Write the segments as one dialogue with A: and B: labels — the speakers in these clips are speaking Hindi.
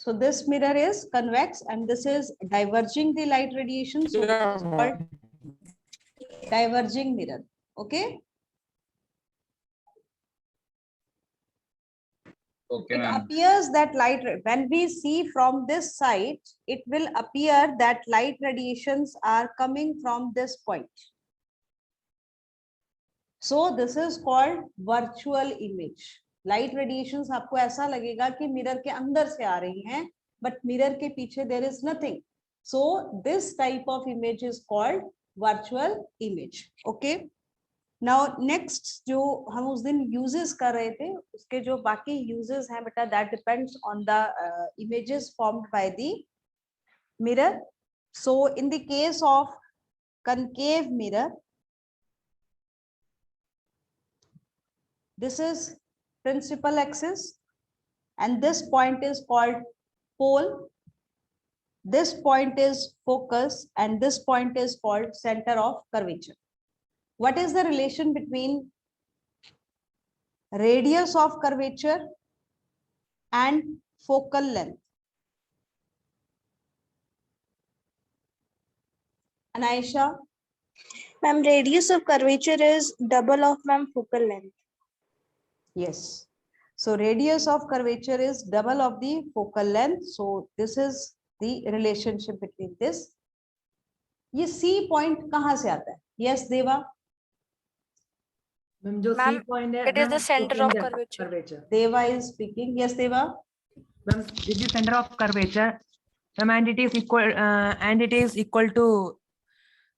A: So this mirror is convex and this is diverging the light radiation. So this is called diverging mirror. Okay.
B: Okay,
A: It
B: ma'am.
A: appears that light, when we see from this side, it will appear that light radiations are coming from this point. So this is called virtual image. Light radiations आपको ऐसा लगेगा कि मिरर के अंदर से आ रही हैं, but मिरर के पीछे there is nothing. So this type of image is called virtual image. Okay. Now next जो हम उस दिन uses कर रहे थे, उसके जो बाकी uses हैं बेटा, that depends on the images formed by the mirror. So in the case of concave mirror, this is principal axis and this point is called pole. This point is focus and this point is called center of curvature. What is the relation between radius of curvature and focal length? Anaisha?
C: Ma'am, radius of curvature is double of ma'am focal length.
A: Yes. So radius of curvature is double of the focal length. So this is the relationship between this. ये C point कहाँ से आता है? Yes, Deva.
D: मैम जो
C: Ma'am,
D: C point है,
C: it is the
D: ma'am,
C: center of curvature.
D: curvature.
A: Deva is speaking. Yes, Deva.
D: Ma'am, this is center of curvature. Ma'am, and it is equal to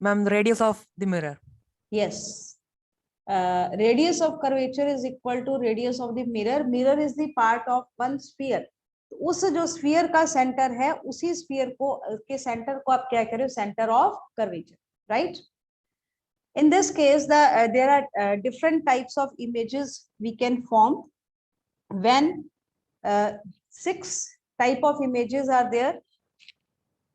D: ma'am radius of the mirror.
A: Yes. Radius of curvature is equal to radius of the mirror. Mirror is the part of one sphere. उस जो sphere का center है, उसी sphere को के center को आप क्या करें? Center of curvature, right? In this case, there are different types of images we can form. When 6 type of images are there.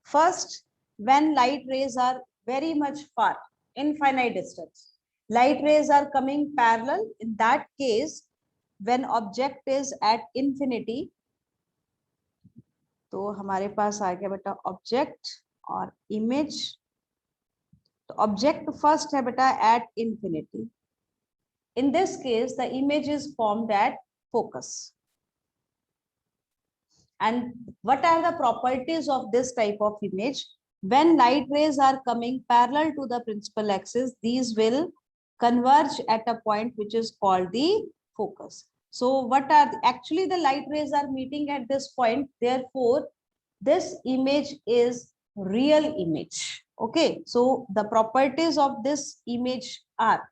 A: First, when light rays are very much far, infinite distance. Light rays are coming parallel. In that case, when object is at infinity, तो हमारे पास आ गया बेटा object और image. तो object first है बेटा at infinity. In this case, the image is formed at focus. And what are the properties of this type of image? When light rays are coming parallel to the principal axis, these will converge at a point which is called the focus. So what are actually the light rays are meeting at this point. Therefore, this image is real image. Okay, so the properties of this image are,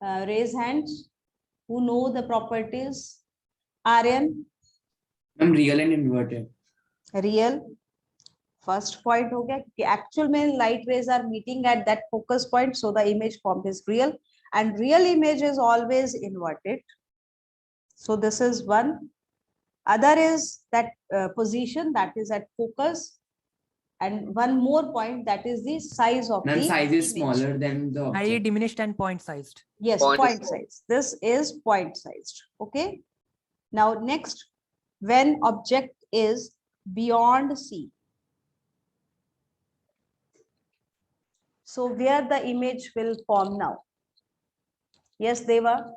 A: raise hands who know the properties. Aryan?
E: Ma'am real and inverted.
A: Real. First point हो गया कि actual में light rays are meeting at that focus point, so the image formed is real, and real image is always inverted. So this is one. Other is that position that is at focus, and one more point, that is the size of
E: ma'am
A: the
E: size is
A: image.
E: Smaller than the
D: Highly diminished and point sized.
A: Yes,
B: Point
A: point size. This is point sized. Okay. Now next, when object is beyond C. So where the image will form now? Yes, Deva.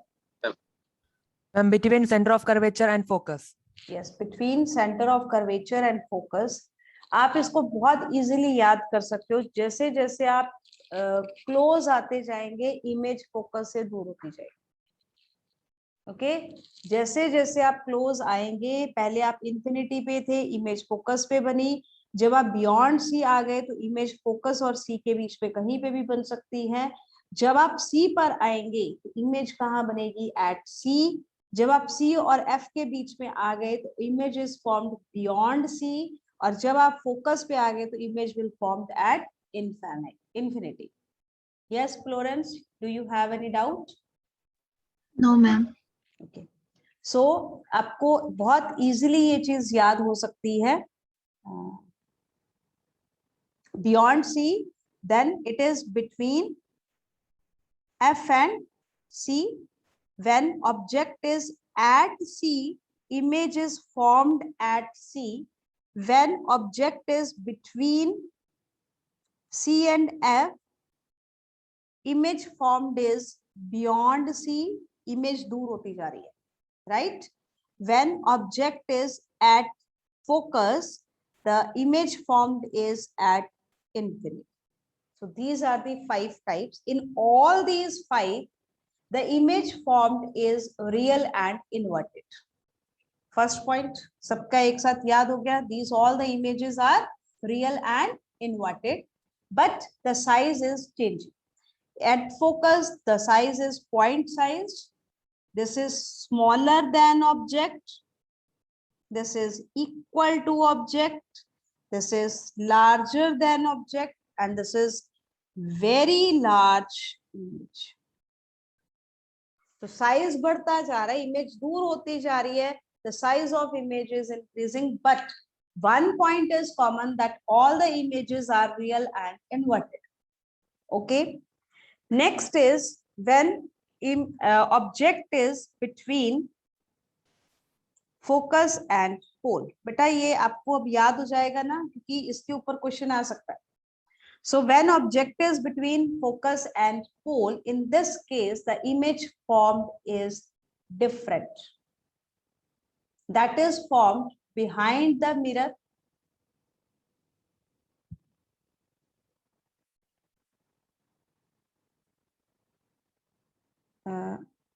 D: Ma'am, between center of curvature and focus.
A: Yes, between center of curvature and focus. आप इसको बहुत easily याद कर सकते हो. जैसे जैसे आप close आते जाएंगे, image focus से दूर होती जाएगी. ओके जैसे जैसे आप क्लोज आएंगे, पहले आप इंफिनिटी पे थे, इमेज फोकस पे बनी. जब आप बियॉन्ड सी आ गए तो इमेज फोकस और सी के बीच पे कहीं पे भी बन सकती है. जब आप सी पर आएंगे तो इमेज कहाँ बनेगी? एट सी. जब आप सी और एफ के बीच में आ गए तो image is formed beyond C, और जब आप फोकस पे आ गए तो image will formed at infinity. Yes Florence, do you have any doubt?
C: No, ma'am.
A: Okay so आपको बहुत इजीली ये चीज याद हो सकती है. Beyond C, then it is between F and C. When object is at C, image is formed at C when object is between C and F. Image formed is beyond C. Image दूर होती जा रही है, right? When object is at focus, the image formed is at infinity. So these are the 5 types. In all these 5, the image formed is real and inverted. First point, सबका एक साथ याद हो गया. These all the images are real and inverted, but the size is changing. At focus, the size is point size. This is smaller than object. This is equal to object. This is larger than object, and this is very large image. तो size बढ़ता जा रहा है, image दूर होती जा रही है. The size of image is increasing, but one point is common, that all the images are real and inverted. Okay. Next is when object is between focus and pole. बेटा ये आपको अब याद हो जाएगा ना, क्योंकि इसके ऊपर क्वेश्चन आ सकता है. So when object is between focus and pole, in this case the image formed is different. That is formed behind the mirror.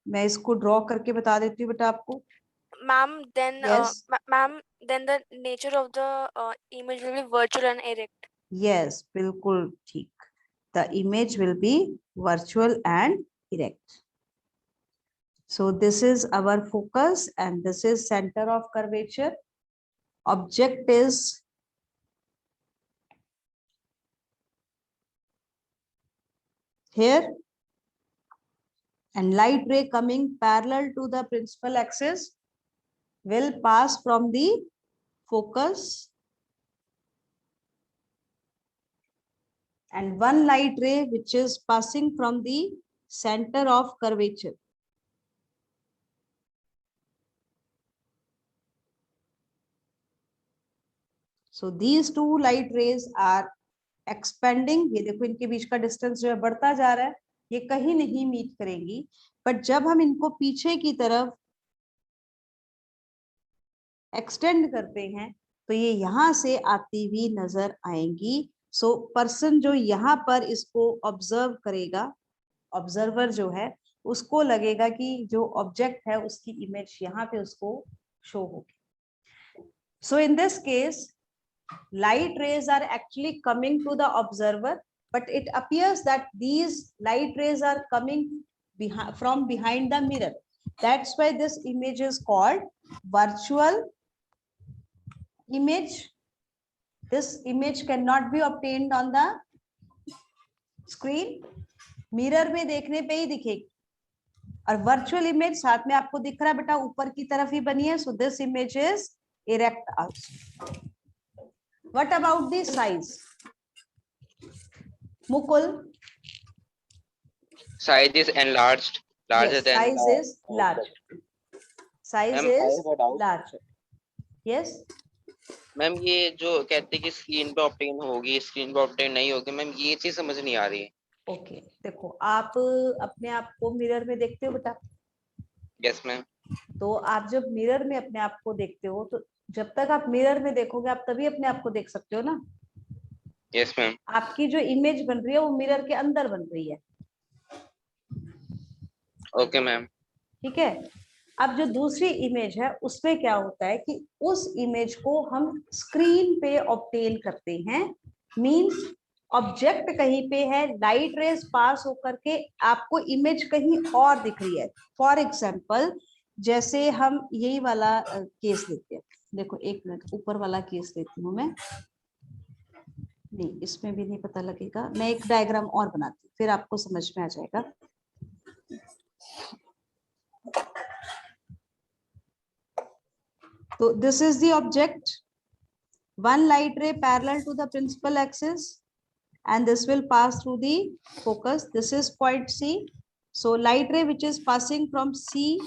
A: मैं इसको ड्रॉ करके बता देती हूँ बेटा आपको.
C: Ma'am, then
A: Yes.
C: ma'am, then the nature of the image will be virtual and erect.
A: Yes, बिल्कुल ठीक. The image will be virtual and erect. So this is our focus and this is center of curvature. Object is here, and light ray coming parallel to the principal axis will pass from the focus, and one light ray which is passing from the center of curvature. So these two light rays are expanding. ये देखो इनके बीच का डिस्टेंस जो है बढ़ता जा रहा है, ये कहीं नहीं मीट करेंगी, बट जब हम इनको पीछे की तरफ एक्सटेंड करते हैं तो ये यहाँ से आती हुई नजर आएंगी. सो पर्सन जो यहाँ पर इसको ऑब्जर्व करेगा, ऑब्जर्वर जो है, उसको लगेगा कि जो ऑब्जेक्ट है उसकी इमेज यहाँ पे उसको शो होगी. So in this case light rays are actually coming to the observer, but it appears that these light rays are coming from behind the mirror. That's why this image is called virtual image. This image cannot be obtained on the screen. Mirror में देखने पे ही दिखेगी, और virtual image साथ में आपको दिख रहा है बेटा, ऊपर की तरफ ही बनी है. So this image is erect also. What about the size? Mukul?
B: Size is enlarged, larger
A: Yes,
B: than.
A: size is large. Size
B: Ma'am,
A: is
B: I have a doubt.
A: larger. Yes.
B: Ma'am ये जो कहते हैं कि स्क्रीन पे ऑप्टेन होगी, स्क्रीन पे ऑप्टेन नहीं होगी, मैम ये चीज समझ नहीं आ रही है.
A: ओके, देखो आप अपने आप को मिरर में देखते हो बेटा.
B: Yes ma'am.
A: तो आप जब मिरर में अपने आप को देखते हो, तो जब तक आप मिरर में देखोगे आप तभी अपने आप को देख सकते हो ना.
B: Yes ma'am.
A: आपकी जो इमेज बन रही है वो मिरर के अंदर बन रही है.
B: Okay ma'am.
A: ठीक है. अब जो दूसरी इमेज है उसमें क्या होता है कि उस इमेज को हम स्क्रीन पे ऑब्टेन करते हैं. मींस ऑब्जेक्ट कहीं पे है, लाइट रेज पास होकर के आपको इमेज कहीं और दिख रही है. फॉर एग्जांपल जैसे हम यही वाला केस लेते हैं. देखो एक मिनट, ऊपर वाला केस लेती हूँ मैं. नहीं, इसमें भी नहीं पता लगेगा. मैं एक डायग्राम और बनाती हूँ, फिर आपको समझ में आ जाएगा. So this is the object. One light ray parallel to the principal axis, and this will pass through the focus. This is point C. So light ray which is passing from C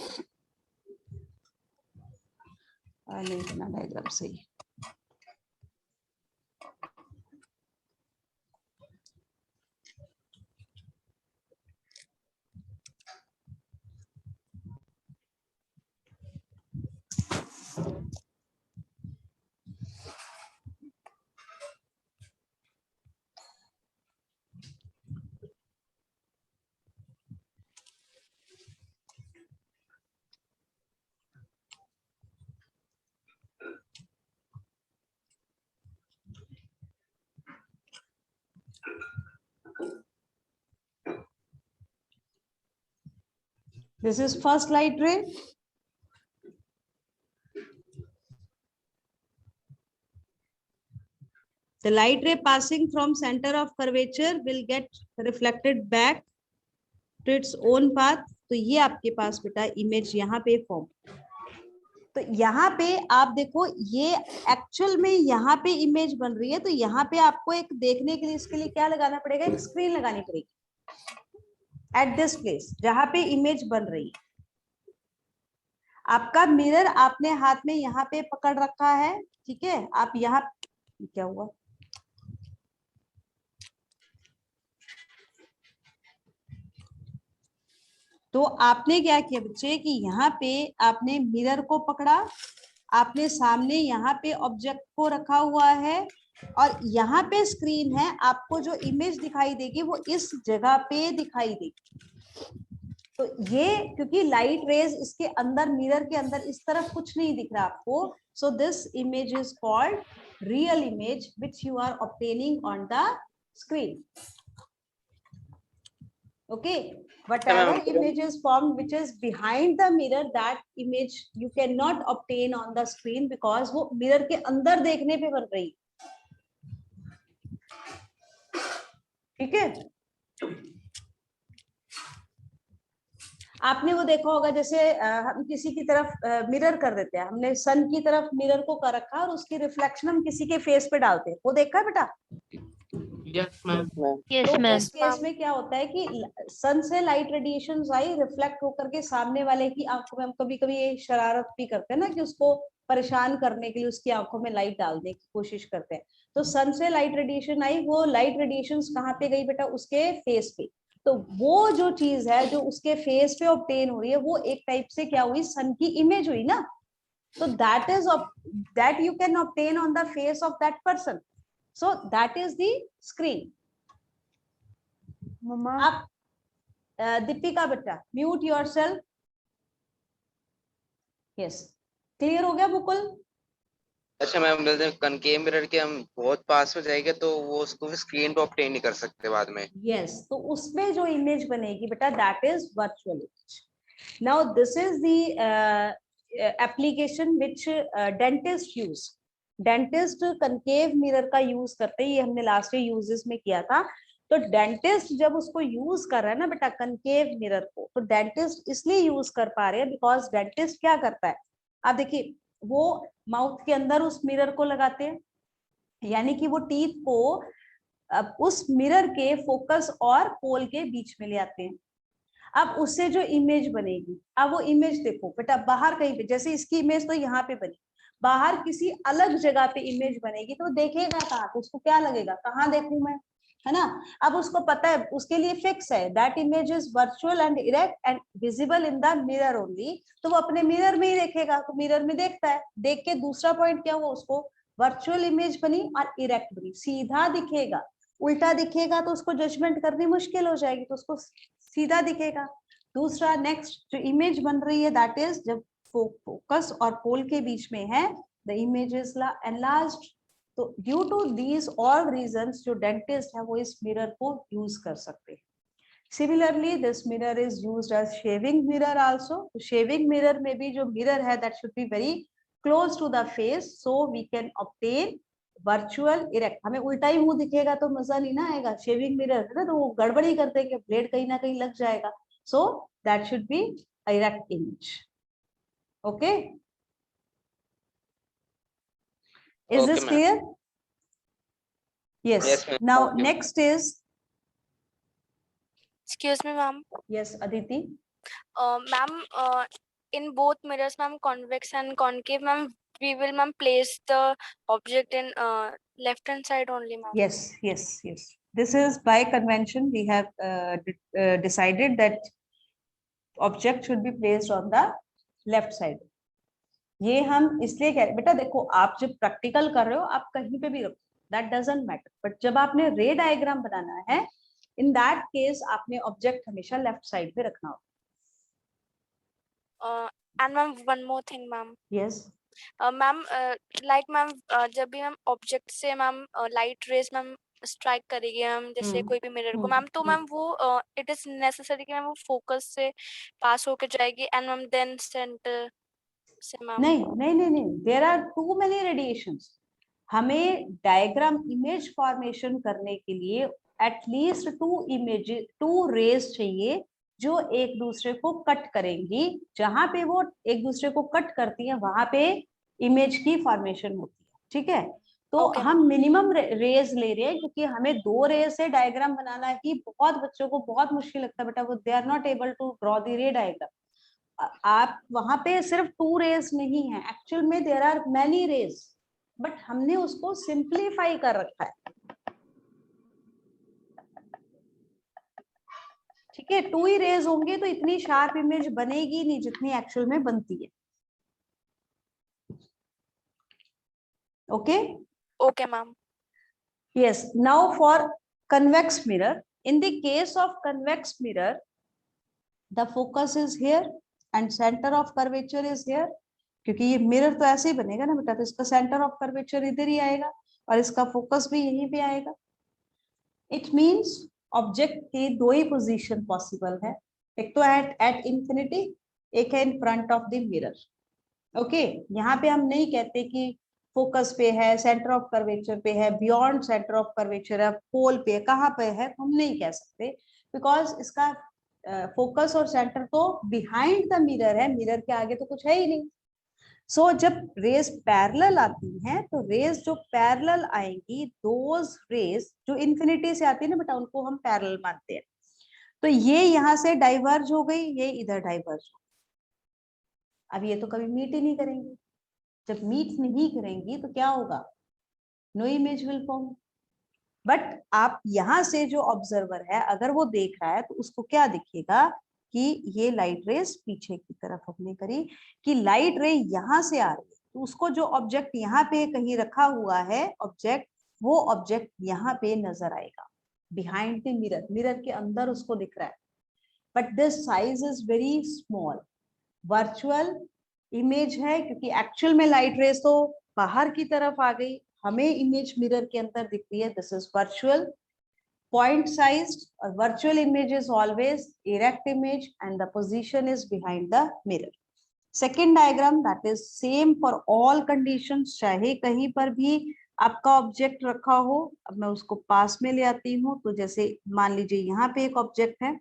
A: नहीं बना डायग्राम सही। This is first light ray. The light ray passing from center of curvature will get reflected back to its own path. तो ये आपके पास बेटा इमेज यहाँ पे फॉर्म। तो यहाँ पे आप देखो ये एक्चुअल में यहाँ पे इमेज बन रही है, तो यहाँ पे आपको एक देखने के लिए इसके लिए क्या लगाना पड़ेगा, एक स्क्रीन लगानी पड़ेगी एट दिस प्लेस जहां पे इमेज बन रही है। आपका मिरर आपने हाथ में यहाँ पे पकड़ रखा है, ठीक है। आप यहाँ क्या हुआ, तो आपने क्या किया बच्चे कि यहाँ पे आपने मिरर को पकड़ा, आपने सामने यहाँ पे ऑब्जेक्ट को रखा हुआ है और यहाँ पे स्क्रीन है। आपको जो इमेज दिखाई देगी वो इस जगह पे दिखाई देगी। तो ये क्योंकि लाइट रेज इसके अंदर, मिरर के अंदर इस तरफ कुछ नहीं दिख रहा आपको, so this image is called real image which you are obtaining on the screen. Okay, whatever image is formed which is behind the mirror, that image you cannot obtain on the screen because वो mirror के अंदर देखने पे बन रही, ठीक है। आपने वो देखा होगा जैसे हम किसी की तरफ मिरर कर देते हैं, हमने सन की तरफ मिरर को कर रखा और उसकी रिफ्लेक्शन हम किसी के फेस पे डालते हैं, वो देखा है बेटा?
F: Yes, ma'am.
C: Yes,
A: तो
C: ma'am.
A: उस केस में क्या होता है कि सन से लाइट रेडिएशन आई रिफ्लेक्ट होकर के सामने वाले की आंखों में, हम कभी कभी ये शरारत भी करते हैं ना कि उसको परेशान करने के लिए उसकी आंखों में लाइट डालने की कोशिश करते हैं। तो सन से लाइट रेडिएशन आई, वो लाइट रेडिएशन कहाँ पे गई बेटा? उसके फेस पे। तो वो जो चीज है जो उसके फेस पे ऑब्टेन हो रही है वो एक टाइप से क्या हुई, सन की इमेज हुई ना। तो that is that you can obtain on the face of that person, so that is the screen.
C: Mama.
A: आप दीपिका बेटा म्यूट योरसेल्फ। यस, क्लियर हो गया मुकुल?
B: अच्छा मैम, कनकेव मिरर के हम बहुत पास में जाएंगे तो वो उसको स्क्रीन पे ऑब्टेन नहीं कर सकते बाद में।
A: यस, तो उसमें जो इमेज बनेगी बेटा that is virtual image. Now this is the application which dentist use. Dentist concave mirror का यूज करते हैं, ये हमने लास्ट यूजेस में किया था। तो डेंटिस्ट जब उसको यूज कर रहा है ना बेटा कनकेव मिरर को, तो डेंटिस्ट इसलिए यूज कर पा रहे हैं बिकॉज डेंटिस्ट क्या करता है, आप देखिए वो माउथ के अंदर उस मिरर को लगाते हैं, यानी कि वो टीथ को अब उस मिरर के फोकस और पोल के बीच में ले आते हैं। अब उससे जो इमेज बनेगी, अब वो इमेज देखो बेटा बाहर कहीं पे, जैसे इसकी इमेज तो यहाँ पे बनी, बाहर किसी अलग जगह पे इमेज बनेगी तो देखेगा कहाँ पे, उसको क्या लगेगा कहाँ देखूं मैं, है ना। अब उसको पता है, उसके लिए फिक्स है that image is virtual and erect and visible in the mirror only. तो वो अपने मिरर में ही देखेगा, तो मिरर में देखता है, देख के दूसरा पॉइंट क्या हुआ, उसको वर्चुअल इमेज बनी और इरेक्ट बनी, सीधा दिखेगा। उल्टा दिखेगा तो उसको जजमेंट करनी मुश्किल हो जाएगी, तो उसको सीधा दिखेगा। दूसरा नेक्स्ट जो इमेज बन रही है दैट इज जब फोकस और पोल के बीच में है, द इमेज इज एनलार्ज्ड। तो due to these all reasons जो डेंटिस्ट है वो इस मिरर को यूज कर सकते हैं। Similarly this mirror is used as shaving mirror also. Shaving mirror में भी जो मिरर है that should be very close to the face so we can obtain virtual erect. हमें उल्टा ही मुंह दिखेगा तो मजा नहीं ना आएगा, शेविंग मिरर है ना तो वो गड़बड़ी कर देंगे, ब्लेड कहीं ना कहीं लग जाएगा। So that should B erect image. Okay, is
B: Okay,
A: this
B: ma'am.
A: clear? Yes.
B: Yes, ma'am.
A: Now
B: Okay.
A: next is
C: Excuse me, ma'am.
A: yes, Aditi.
C: Ma'am, in both mirrors, ma'am, convex and concave, ma'am, we will, ma'am, place the object in left hand side only, ma'am.
A: Yes, yes, yes. This is by convention. We have decided that object should be placed on the left side. ये हम इसलिए कह रहे बेटा, देखो आप जब प्रैक्टिकल कर रहे हो आप कहीं पे भी रखो, दैट डजंट मैटर, बट जब आपने रे डायग्राम बनाना है, इन दैट केस आपने ऑब्जेक्ट हमेशा लेफ्ट साइड पे रखना होगा.
C: And ma'am, one more thing, ma'am.
A: Yes.
C: Ma'am, like ma'am, जब भी मैम ऑब्जेक्ट से ma'am light rays ma'am strike करेगी मैम, जैसे कोई भी मिरर को मैम, तो मैम वो इट इज नेसेसरी कि मैम वो फोकस से पास होके जाएगी एंड मैम देन सेंटर से मैम.
A: नहीं नहीं नहीं नहीं, there are too many radiations. हमें डायग्राम इमेज फॉर्मेशन करने के लिए एटलीस्ट टू रेज चाहिए जो एक दूसरे को कट करेंगी. जहां पे वो एक दूसरे को कट करती है वहां पे इमेज की फॉर्मेशन होती है. ठीक है, तो
C: Okay.
A: हम मिनिमम रेज ले रहे हैं क्योंकि हमें 2 रेज से डायग्राम बनाना ही बहुत बच्चों को बहुत मुश्किल लगता है बेटा, वो they are not able to draw the ray diagram. आप वहां पे सिर्फ 2 रेज नहीं है, एक्चुअल में there are many rays, but हमने उसको सिंप्लीफाई कर रखा है. ठीक है, 2 ही रेज होंगे तो इतनी शार्प इमेज बनेगी नहीं जितनी एक्चुअल में बनती है. Okay.
C: Okay, ma'am.
A: Yes, now for convex mirror. In the case of convex mirror, the focus is here and center of curvature is here. क्योंकि ये मिरर तो ऐसे ही बनेगा ना बेटा, तो इसका सेंटर ऑफ कर्वेचर इधर ही आएगा और इसका फोकस भी यहीं पे आएगा. इट मींस ऑब्जेक्ट की 2 ही पोजीशन पॉसिबल है, एक तो एट इंफिनिटी, एक है in front of the mirror. Okay, यहाँ पे हम नहीं कहते कि फोकस पे है, सेंटर ऑफ कर्वेचर पे है, बियॉन्ड सेंटर ऑफ कर्वेचर है, पोल पे, कहाँ पे है, हम नहीं कह सकते, बिकॉज इसका फोकस और सेंटर तो बिहाइंड द मिरर है, मिरर के आगे तो कुछ है ही नहीं. सो जब रेज पैरेलल आती हैं तो रेज जो पैरेलल आएंगी, दोज रेज जो इन्फिनिटी से आती है ना बेटा, उनको हम पैरेलल मानते हैं. तो ये यहाँ से डाइवर्ज हो गई, ये इधर डाइवर्ज हो. अब ये तो कभी मीट ही नहीं करेंगे. जब मीट नहीं करेंगी तो क्या होगा, no image will form. But आप यहाँ से जो ऑब्जर्वर है अगर वो देख रहा है तो उसको क्या दिखेगा कि ये लाइट रेस पीछे की तरफ हमने करी, कि लाइट रे यहाँ से आ रही है, तो उसको जो ऑब्जेक्ट यहाँ पे कहीं रखा हुआ है ऑब्जेक्ट, वो ऑब्जेक्ट यहाँ पे नजर आएगा बिहाइंड द मिरर, मिरर के अंदर उसको दिख रहा है. But this size is very small. Virtual image है क्योंकि एक्चुअल में लाइट रेस तो बाहर की तरफ आ गई, हमें इमेज मिरर के अंदर दिख रही है. This is virtual, point sized, or virtual image is always erect image and the position is behind the mirror. Second diagram, that is same for all conditions, चाहे कहीं पर भी आपका ऑब्जेक्ट रखा हो. अब मैं उसको पास में ले आती हूँ, तो जैसे मान लीजिए यहाँ पे एक ऑब्जेक्ट है,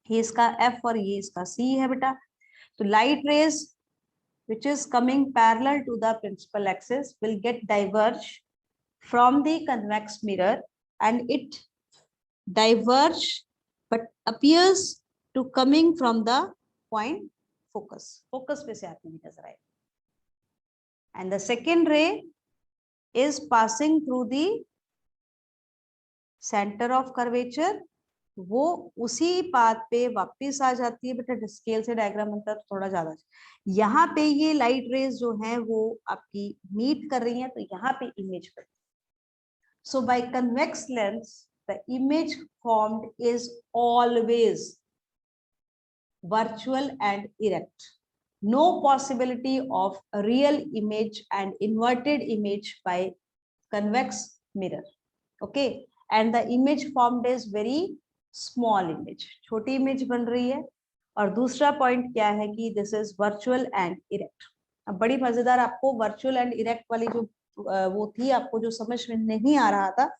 A: ये इसका F और ये इसका C है बेटा. तो light rays which is coming parallel to the principal axis will get diverge from the convex mirror and it diverge but appears to coming from the point focus. Focus पे से आती हुई नजर आएगी. And the second ray is passing through the center of curvature. वो उसी पाथ पे वापस आ जाती है बेटा. स्केल से डायग्राम बनता है तो थोड़ा ज्यादा. यहाँ पे ये लाइट रेज जो है वो आपकी मीट कर रही है, तो यहाँ पे इमेज पर. So by convex lens the image formed is always virtual and erect. No possibility of a real image and inverted image by convex mirror. Okay, and the image formed is very small image, छोटी image बन रही है. और दूसरा पॉइंट क्या है कि this is virtual and erect. अब बड़ी मजेदार, आपको virtual and erect वाली जो वो थी, आपको जो समझ में नहीं आ रहा था,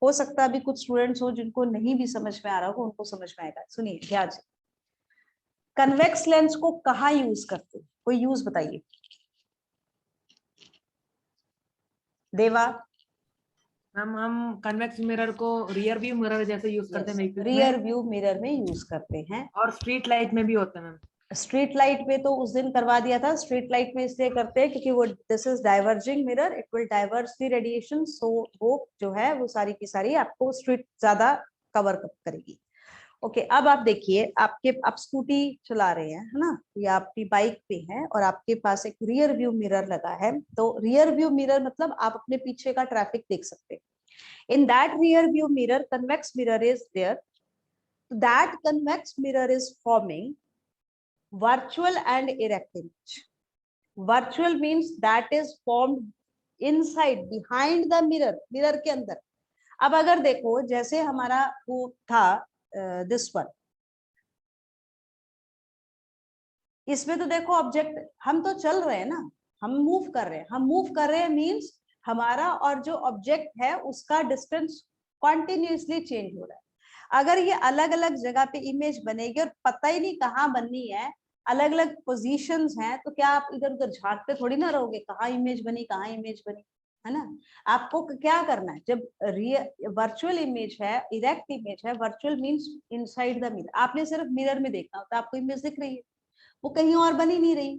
A: हो सकता है अभी कुछ स्टूडेंट्स हो जिनको नहीं भी समझ में आ रहा हो, उनको समझ में आएगा. सुनिए ध्यान से. कन्वेक्स लेंस को कहाँ यूज करते हैं, कोई यूज बताइए. देवा.
D: मैम हम कन्वेक्स मिरर को रियर व्यू मिरर जैसे यूज करते हैं,
A: रियर व्यू मिरर में यूज करते हैं
D: और स्ट्रीट लाइट में भी होता है मैम.
A: स्ट्रीट लाइट में तो उस दिन करवा दिया था, स्ट्रीट लाइट में इसलिए करते हैं क्योंकि वो this is diverging mirror, it will diverge the radiation, so वो जो है वो सारी की सारी आपको स्ट्रीट ज्यादा कवर करेगी। ओके, अब आप देखिए, आप स्कूटी चला रहे हैं, है ना, या आपकी बाइक पे है और आपके पास एक रियर व्यू मिरर लगा है। तो रियर व्यू मिरर मतलब आप अपने पीछे का ट्रैफिक देख सकते हैं। In that rear view mirror convex mirror is there, that convex mirror is forming virtual and erect image. Virtual means that is formed inside, behind the mirror, mirror के अंदर। अब अगर देखो जैसे हमारा वो था दिस वन, इसमें तो देखो ऑब्जेक्ट, हम तो चल रहे हैं ना, हम मूव कर रहे हैं, हम मूव कर रहे हैं मीन्स हमारा और जो ऑब्जेक्ट है उसका डिस्टेंस कॉन्टिन्यूसली चेंज हो रहा है। अगर ये अलग अलग जगह पे इमेज बनेगी और पता ही नहीं कहाँ बननी है, अलग अलग पोजीशंस हैं, तो क्या आप इधर उधर झांकते थोड़ी ना रहोगे कहाँ इमेज बनी, कहाँ इमेज बनी, है ना। आपको क्या करना है, जब वर्चुअल इमेज है, इरेक्ट इमेज है, virtual means inside the mirror, आपने सिर्फ मिरर में देखना होता है, आपको इमेज दिख रही है, वो कहीं और बनी नहीं रही,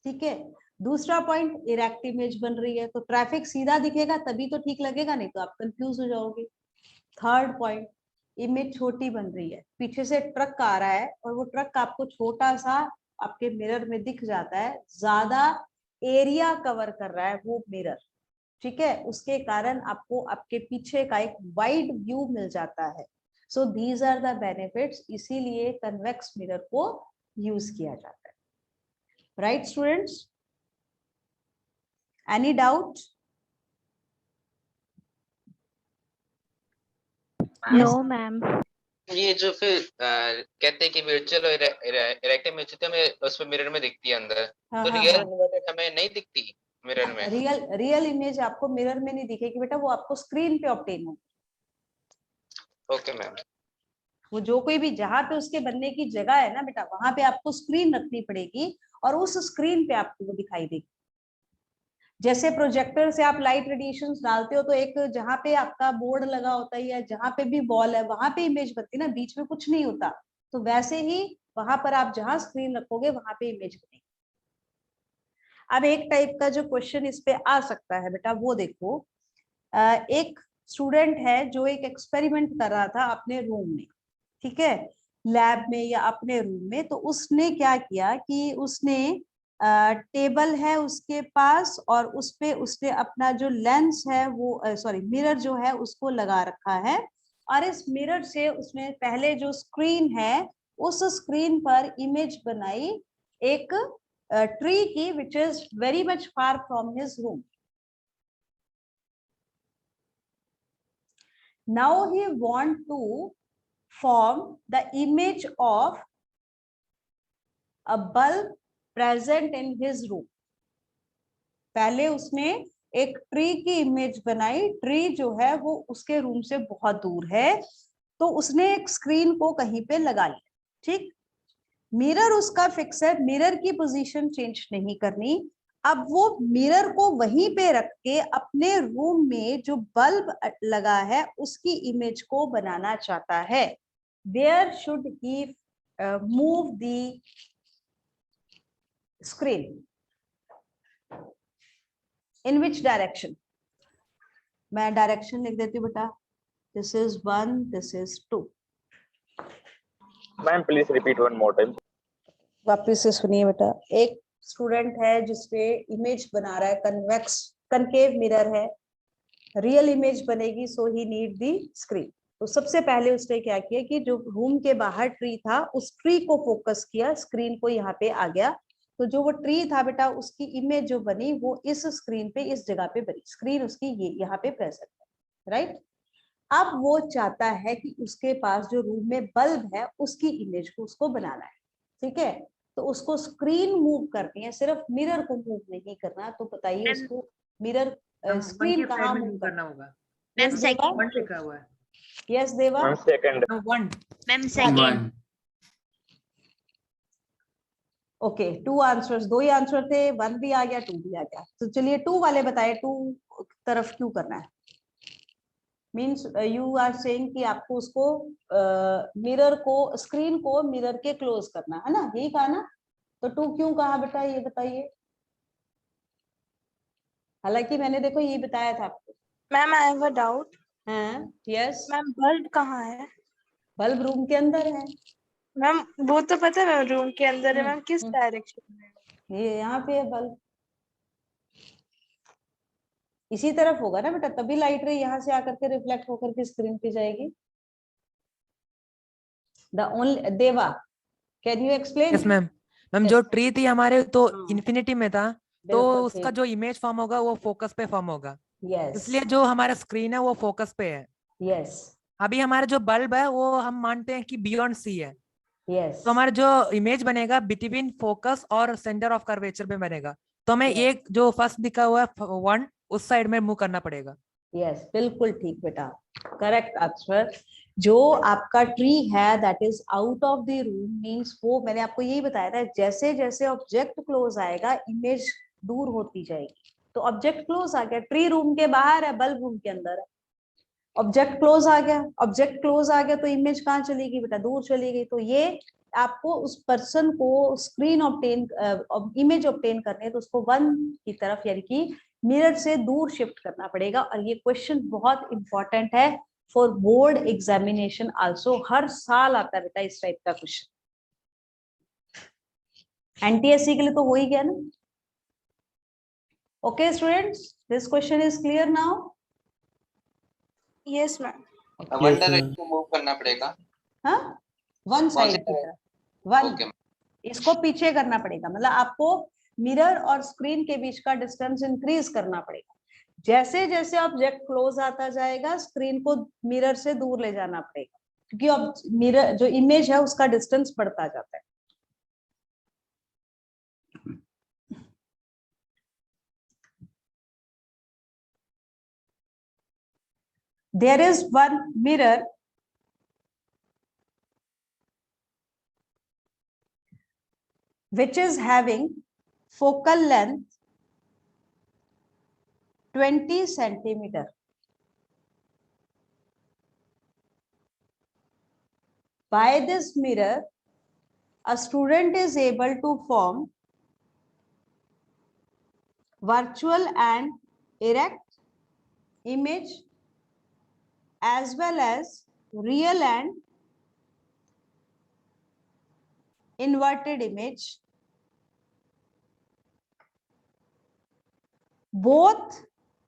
A: ठीक है। दूसरा पॉइंट, इरेक्ट इमेज बन रही है तो ट्रैफिक सीधा दिखेगा तभी तो ठीक लगेगा, नहीं तो आप कंफ्यूज हो जाओगे। थर्ड पॉइंट, इमेज छोटी बन रही है, पीछे से ट्रक आ रहा है और वो ट्रक आपको छोटा सा आपके मिरर में दिख जाता है, ज्यादा एरिया कवर कर रहा है वो मिरर, ठीक है, उसके कारण आपको आपके पीछे का एक वाइड व्यू मिल जाता है। So these are the benefits, इसीलिए कन्वेक्स मिरर को यूज किया जाता है। Right students, any doubt?
G: No ma'am.
B: ये जो फिर कहते हैं कि वर्चुअल और इरेक्ट इमेज होती है, हमें उसमें मिरर में दिखती है अंदर,
A: हाँ,
B: तो
A: हाँ,
B: रियल
A: हाँ।
B: इन्वर्टेड हमें नहीं दिखती मिरर में।
A: रियल इमेज आपको मिरर में नहीं दिखेगी बेटा, वो आपको स्क्रीन पे ऑब्टेन होगी।
B: Okay ma'am.
A: वो जो कोई भी जहां पे उसके बनने की जगह है ना बेटा, वहां पे आपको स्क्रीन रखनी पड़ेगी और उस स्क्रीन पे आपको वो दिखाई देगी। जैसे प्रोजेक्टर से आप लाइट रेडिएशंस डालते हो तो एक जहां पे आपका बोर्ड लगा होता है या जहां पे भी बॉल है वहां पे इमेज बनती है ना, बीच में कुछ नहीं होता, तो वैसे ही वहां पर आप जहां स्क्रीन रखोगे वहां पे इमेज बनेगी। अब एक टाइप का जो क्वेश्चन इस पे आ सकता है बेटा, वो देखो, एक स्टूडेंट है जो एक एक्सपेरिमेंट कर रहा था अपने रूम में, ठीक है, लैब में या अपने रूम में। तो उसने क्या किया कि उसने टेबल है उसके पास और उस पे उसने अपना जो लेंस है वो सॉरी मिरर जो है उसको लगा रखा है, और इस मिरर से उसने पहले जो स्क्रीन है उस स्क्रीन पर इमेज बनाई एक ट्री की, which is very much far from his room. Now he want to form the image of a bulb present in his room. पहले उसने एक ट्री की इमेज बनाई, ट्री जो है वो उसके रूम से बहुत दूर है, तो उसने एक स्क्रीन को कहीं पे लगा लिया, ठीक। मिरर उसका फिक्स है, मिरर की पोजीशन चेंज नहीं करनी। अब वो मिरर को वहीं पे रख के अपने रूम में जो बल्ब लगा है उसकी इमेज को बनाना चाहता है। Where should he move the screen? In which direction? मैं डायरेक्शन लिख देती हूँ बेटा, this is 1, this is 2.
H: Ma'am please repeat one more time.
A: वापिस से सुनिए बेटा, एक स्टूडेंट है जिसपे इमेज बना रहा है, कन्वेक्स कनकेव मिरर है, रियल इमेज बनेगी, सो ही नीड दी स्क्रीन। तो सबसे पहले उसने क्या किया कि जो रूम के बाहर ट्री था उस ट्री को फोकस किया, स्क्रीन को यहाँ पे आ गया, तो जो वो ट्री था बेटा उसकी इमेज जो बनी वो इस स्क्रीन पे इस जगह पे बनी, स्क्रीन उसकी ये यहाँ पे प्रेजेंट है, राइट। अब वो चाहता है कि उसके पास जो रूम में बल्ब है उसकी इमेज को उसको बनाना है, ठीक है। तो उसको स्क्रीन मूव करनी है, सिर्फ मिरर को मूव नहीं करना। तो बताइए उसको मिरर स्क्रीन कहाँ मूव करना
D: होगा?
G: Ma'am second.
D: वन लिखा हुआ है।
A: यस देवा,
H: ma'am second.
D: One.
G: Ma'am second.
A: Okay, 2 answers, 2 ही आंसर थे, 1 भी आ गया, 2 भी आ गया। तो चलिए 2 वाले बताए, 2 तरफ क्यों करना है? मीन्स यू आर सेइंग कि आपको उसको मिरर को, स्क्रीन को मिरर के क्लोज करना है ना, यही कहा ना? तो 2 क्यों कहा बेटा, ये बताइए। हालांकि मैंने देखो ये बताया था आपको।
H: Ma'am I have a doubt.
A: हाँ, यस।
H: मैम बल्ब कहाँ है?
A: बल्ब रूम के अंदर है।
H: मैम वो तो पता है मैम, रूम के अंदर है। मैम किस
A: हम्म।
H: डायरेक्शन में?
A: ये यहाँ पे है बल्ब, इसी तरफ होगा ना बेटा, तभी लाइट रे यहाँ से आकर के रिफ्लेक्ट होकर के स्क्रीन पे जाएगी। द ओनली देवा, can you explain?
D: Yes ma'am. Ma'am
A: Yes,
D: जो
A: ma'am.
D: ट्री थी हमारे तो
A: हाँ।
D: इन्फिनिटी में था, तो
A: बिल्कुल
D: उसका
A: ठीक।
D: जो इमेज फॉर्म होगा वो फोकस पे फॉर्म होगा,
A: यस
D: इसलिए जो हमारा स्क्रीन है वो फोकस पे है।
A: यस
D: अभी हमारा जो बल्ब है वो हम मानते हैं कि बियॉन्ड सी है,
A: यस
D: तो हमारा जो इमेज बनेगा बिटवीन फोकस और सेंटर ऑफ कर्वेचर में बनेगा, तो हमें
A: Yes.
D: एक जो फर्स्ट दिखा हुआ है वन, उस साइड में मूव करना पड़ेगा।
A: यस, बिल्कुल ठीक बेटा, करेक्ट आंसर। जो आपका ट्री है that is out of the room, means वो मैंने आपको यही बताया था, जैसे जैसे ऑब्जेक्ट क्लोज आएगा इमेज दूर होती जाएगी। तो ऑब्जेक्ट क्लोज आ गया, ट्री रूम के बाहर है, बल्ब रूम के अंदर है। ऑब्जेक्ट क्लोज आ गया, ऑब्जेक्ट क्लोज आ गया तो इमेज कहाँ चली गई बेटा, दूर चली गई। तो ये आपको उस पर्सन को स्क्रीन ऑब्टेन, इमेज ऑब्टेन करने, तो उसको वन की तरफ यानी कि मिरर से दूर शिफ्ट करना पड़ेगा। और ये क्वेश्चन बहुत इंपॉर्टेंट है फॉर बोर्ड एग्जामिनेशन आल्सो, हर साल आता है बेटा इस टाइप का क्वेश्चन। एनटीएससी के लिए तो हो ही गया ना। Okay students, this question is clear now?
H: Yes ma'am.
B: One direction move करना पड़ेगा।
A: हाँ, वन साइड की तरफ, वन।
B: ओके।
A: इसको पीछे करना पड़ेगा, मतलब आपको मिरर और स्क्रीन के बीच का डिस्टेंस इंक्रीज करना पड़ेगा। जैसे जैसे ऑब्जेक्ट क्लोज आता जाएगा स्क्रीन को मिरर से दूर ले जाना पड़ेगा, क्योंकि अब मिरर जो इमेज है उसका डिस्टेंस बढ़ता जाता है। There is one mirror which is having focal length 20 centimeter. By this mirror, a student is able to form virtual and erect image as well as real and inverted image. Both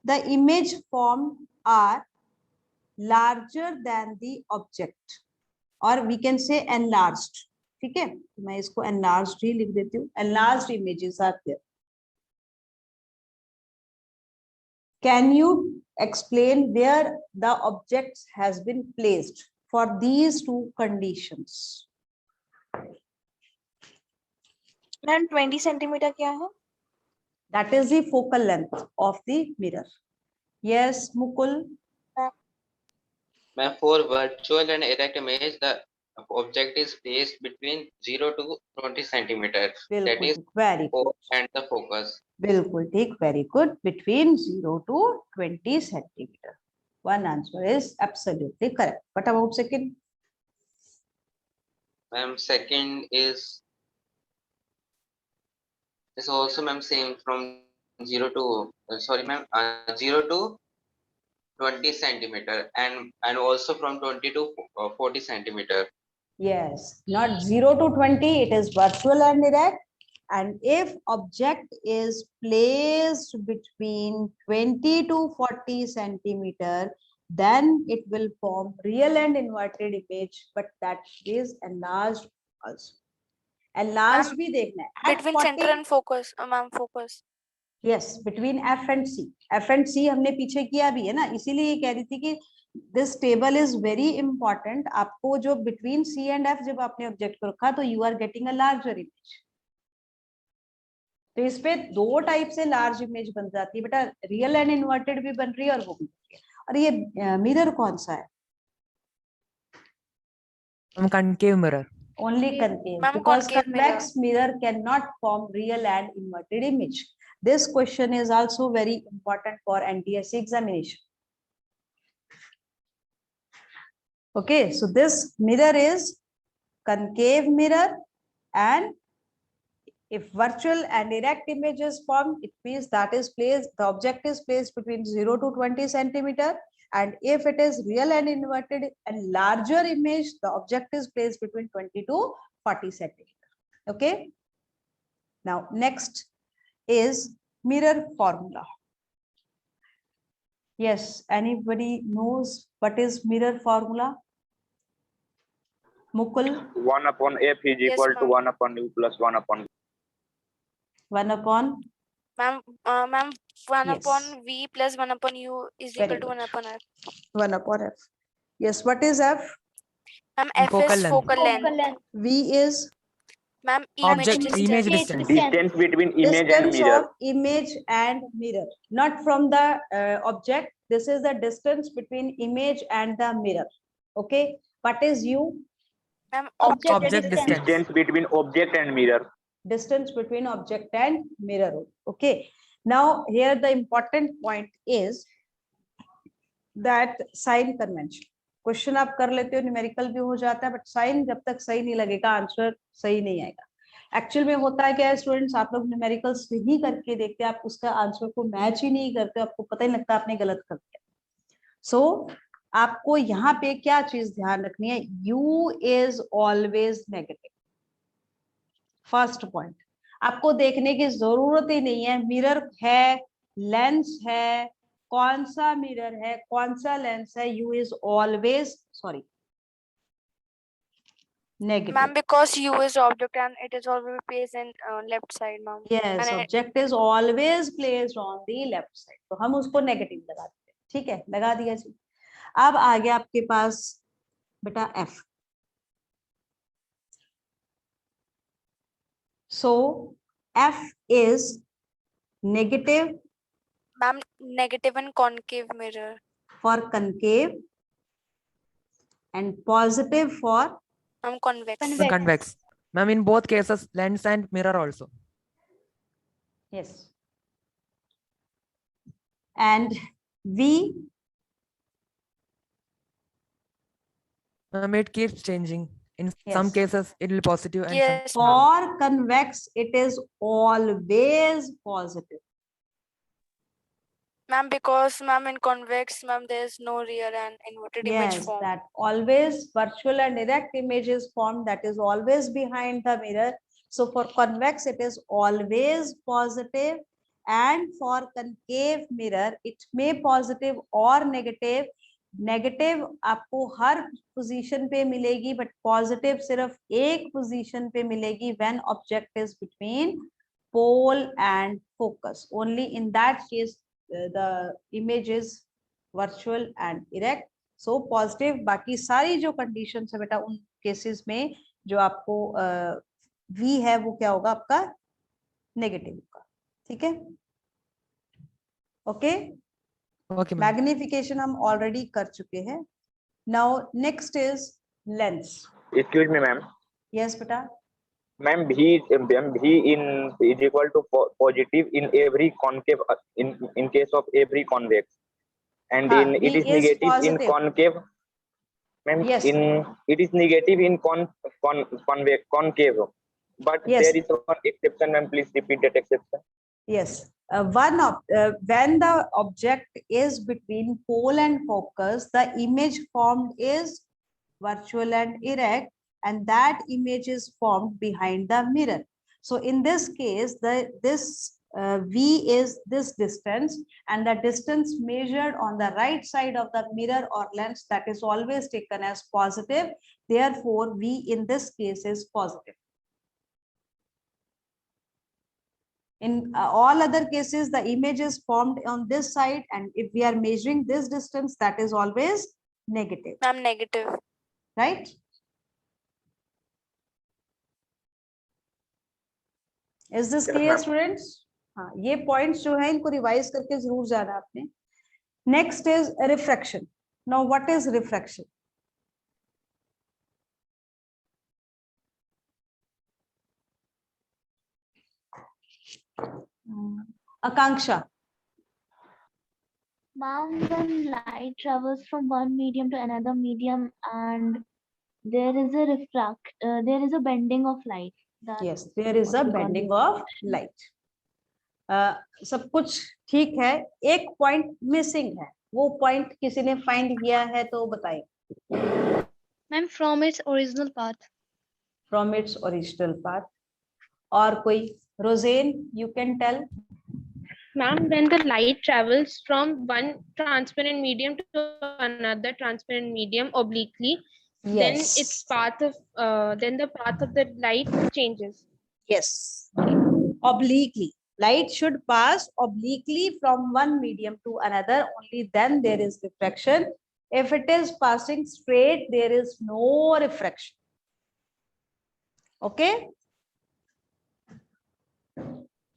A: the image formed are larger than the object, or we can say enlarged. ठीक है, मैं इसको enlarged ही लिख देती हूँ। Enlarged images are there. Can you explain where the object has been placed for these two conditions?
H: Ma'am 20 centimetre क्या है?
A: That is the focal length of the mirror. Yes, Mukul.
B: For virtual and erect image, the object is placed between 0 to 20 centimeters. That is
A: very good.
B: and the focus.
A: बिल्कुल ठीक, very good. Between 0 to 20 centimeter. One answer is absolutely correct. What about second?
B: Ma'am, second is also ma'am same from 0 to 0 to 20 centimeter and also from 20 to 40 centimeter.
A: Yes, not 0 to 20, it is virtual and erect. And if object is placed between 20 to 40 centimeter, then it will form real and inverted image, but that is enlarged also. Enlarged भी देखना है.
C: Between center and focus, ma'am, focus.
A: Yes, between F and C. F and C हमने पीछे किया भी है ना, इसीलिए ये कह रही थी कि this table is very important. आपको जो between C and F जब आपने ऑब्जेक्ट को रखा तो you are getting a larger image. तो इस पे दो टाइप से लार्ज इमेज बन जाती है बेटा, रियल एंड इन्वर्टेड भी बन रही है और वो भी बन रही है। और ये मिरर कौन सा है?
D: Concave mirror.
A: Only concave, because convex mirror cannot form real and inverted image. This question is also very important for NTSC examination. Okay, so this mirror is concave mirror, and if virtual and erect image is formed, it means that is placed, the object is placed between 0 to 20 centimeter. And if it is real and inverted and larger image, the object is placed between 20 to 40 centimeter. Okay. Now, next is mirror formula. Yes, anybody knows what is mirror formula? Mukul?
I: 1 upon f is
C: Yes,
I: equal to
C: ma'am.
I: 1 upon u plus 1 upon v.
A: 1 upon?
C: Ma'am, 1
A: Yes.
C: upon V plus 1 upon U is
A: Very
C: equal to
A: good.
C: 1 upon F.
A: 1 upon f. Yes, what is f?
C: Ma'am, F
D: Focal
C: is
D: length.
C: focal length.
A: V is
C: Ma'am,
D: Object
C: image
D: image
C: distance.
D: distance.
I: Distance between image and
A: distance
I: mirror.
A: of image and mirror, not from the object. This is the distance between image and the mirror. Okay, what is U?
C: Ma'am,
D: Object distance.
I: Distance between object and mirror.
A: Distance between object and mirror. Okay, now here the important point is that sign convention. Question आप कर लेते हो, न्यूमेरिकल भी हो जाता है, बट साइन जब तक सही नहीं लगेगा आंसर सही नहीं आएगा। एक्चुअल में होता है क्या है स्टूडेंट्स, आप लोग न्यूमेरिकल्स नहीं करके देखते, आप उसका आंसर को मैच ही नहीं करते, आपको पता ही लगता आपने गलत कर दिया। सो आपको यहाँ पे क्या चीज ध्यान रखनी है, u is always negative. First point, आपको देखने की जरूरत ही नहीं है मिरर है, लेंस है, कौन सा मिरर है, कौन सा लेंस है, u is always sorry negative.
C: Ma'am, because U is object and it is always placed in left side, ma'am.
A: Yes,
C: And
A: object is always placed on the left side, तो हम उसको नेगेटिव लगा देते हैं। ठीक है, लगा दिया जी। अब आ गया आपके पास बेटा f। So f is negative
C: ma'am, negative and concave mirror.
A: for concave and positive for
C: Ma'am, convex.
D: Convex. Ma'am, in both cases, lens and mirror also.
A: yes, and v
D: It keeps changing. In some
A: Yes.
D: cases, it will be positive and
C: Yes,
D: some
C: ma'am.
A: for convex it is always positive.
C: Ma'am, because ma'am in convex, ma'am, there is no real and inverted image
A: Yes,
C: form.
A: that always virtual and erect image is formed, that is always behind the mirror. So for convex it is always positive, and for concave mirror it may positive or negative. Negative आपको हर पोजीशन पे मिलेगी, बट पॉजिटिव सिर्फ एक पोजीशन पे मिलेगी when object is between pole and focus. Only in that case the image is virtual and erect. So positive, बाकी सारी जो कंडीशन है बेटा उन केसेस में जो आपको वी है वो क्या होगा आपका नेगेटिव होगा। ठीक है, ओके।
D: Okay, ma'am.
A: मैग्निफिकेशन हम ऑलरेडी कर चुके हैं। Now next is lens.
I: Excuse me, ma'am.
A: Yes बेटा।
I: Ma'am, v in is equal to positive in every concave in case of every convex, and
A: हाँ,
I: in
A: V
I: it is
A: is
I: negative in
A: positive.
I: concave. Ma'am,
A: Yes.
I: in it is negative in concave, but
A: Yes.
I: there is one exception. Ma'am, please repeat that exception.
A: Yes, when the object is between pole and focus, the image formed is virtual and erect, and that image is formed behind the mirror. So in this case, this v is this distance, and the distance measured on the right side of the mirror or lens, that is always taken as positive. Therefore, v in this case is positive. In all other cases, the image is formed on this side, and if we are measuring this distance, that is always negative,
C: Ma'am, negative.
A: right? Is this
I: Yes,
A: clear,
I: ma'am.
A: students? हाँ, ये points जो है इनको रिवाइज करके जरूर जाना आपने। Next is refraction. Now, what is refraction? Akanksha,
G: Ma'am, when light travels from one medium to another medium and there is a bending of light.
A: Yes, there is a bending of light. सब कुछ ठीक है, एक पॉइंट मिसिंग है, वो पॉइंट किसी ने फाइंड किया है तो बताइए.
G: Ma'am, from its original path.
A: From its original path. और कोई? Roseanne, you can tell.
H: Ma'am, when the light travels from one transparent medium to another transparent medium obliquely, then
A: Yes.
H: its path of then the path of the light changes.
A: Yes. Obliquely. Light should pass obliquely from one medium to another. Only then there is refraction. If it is passing straight, there is no refraction. Okay.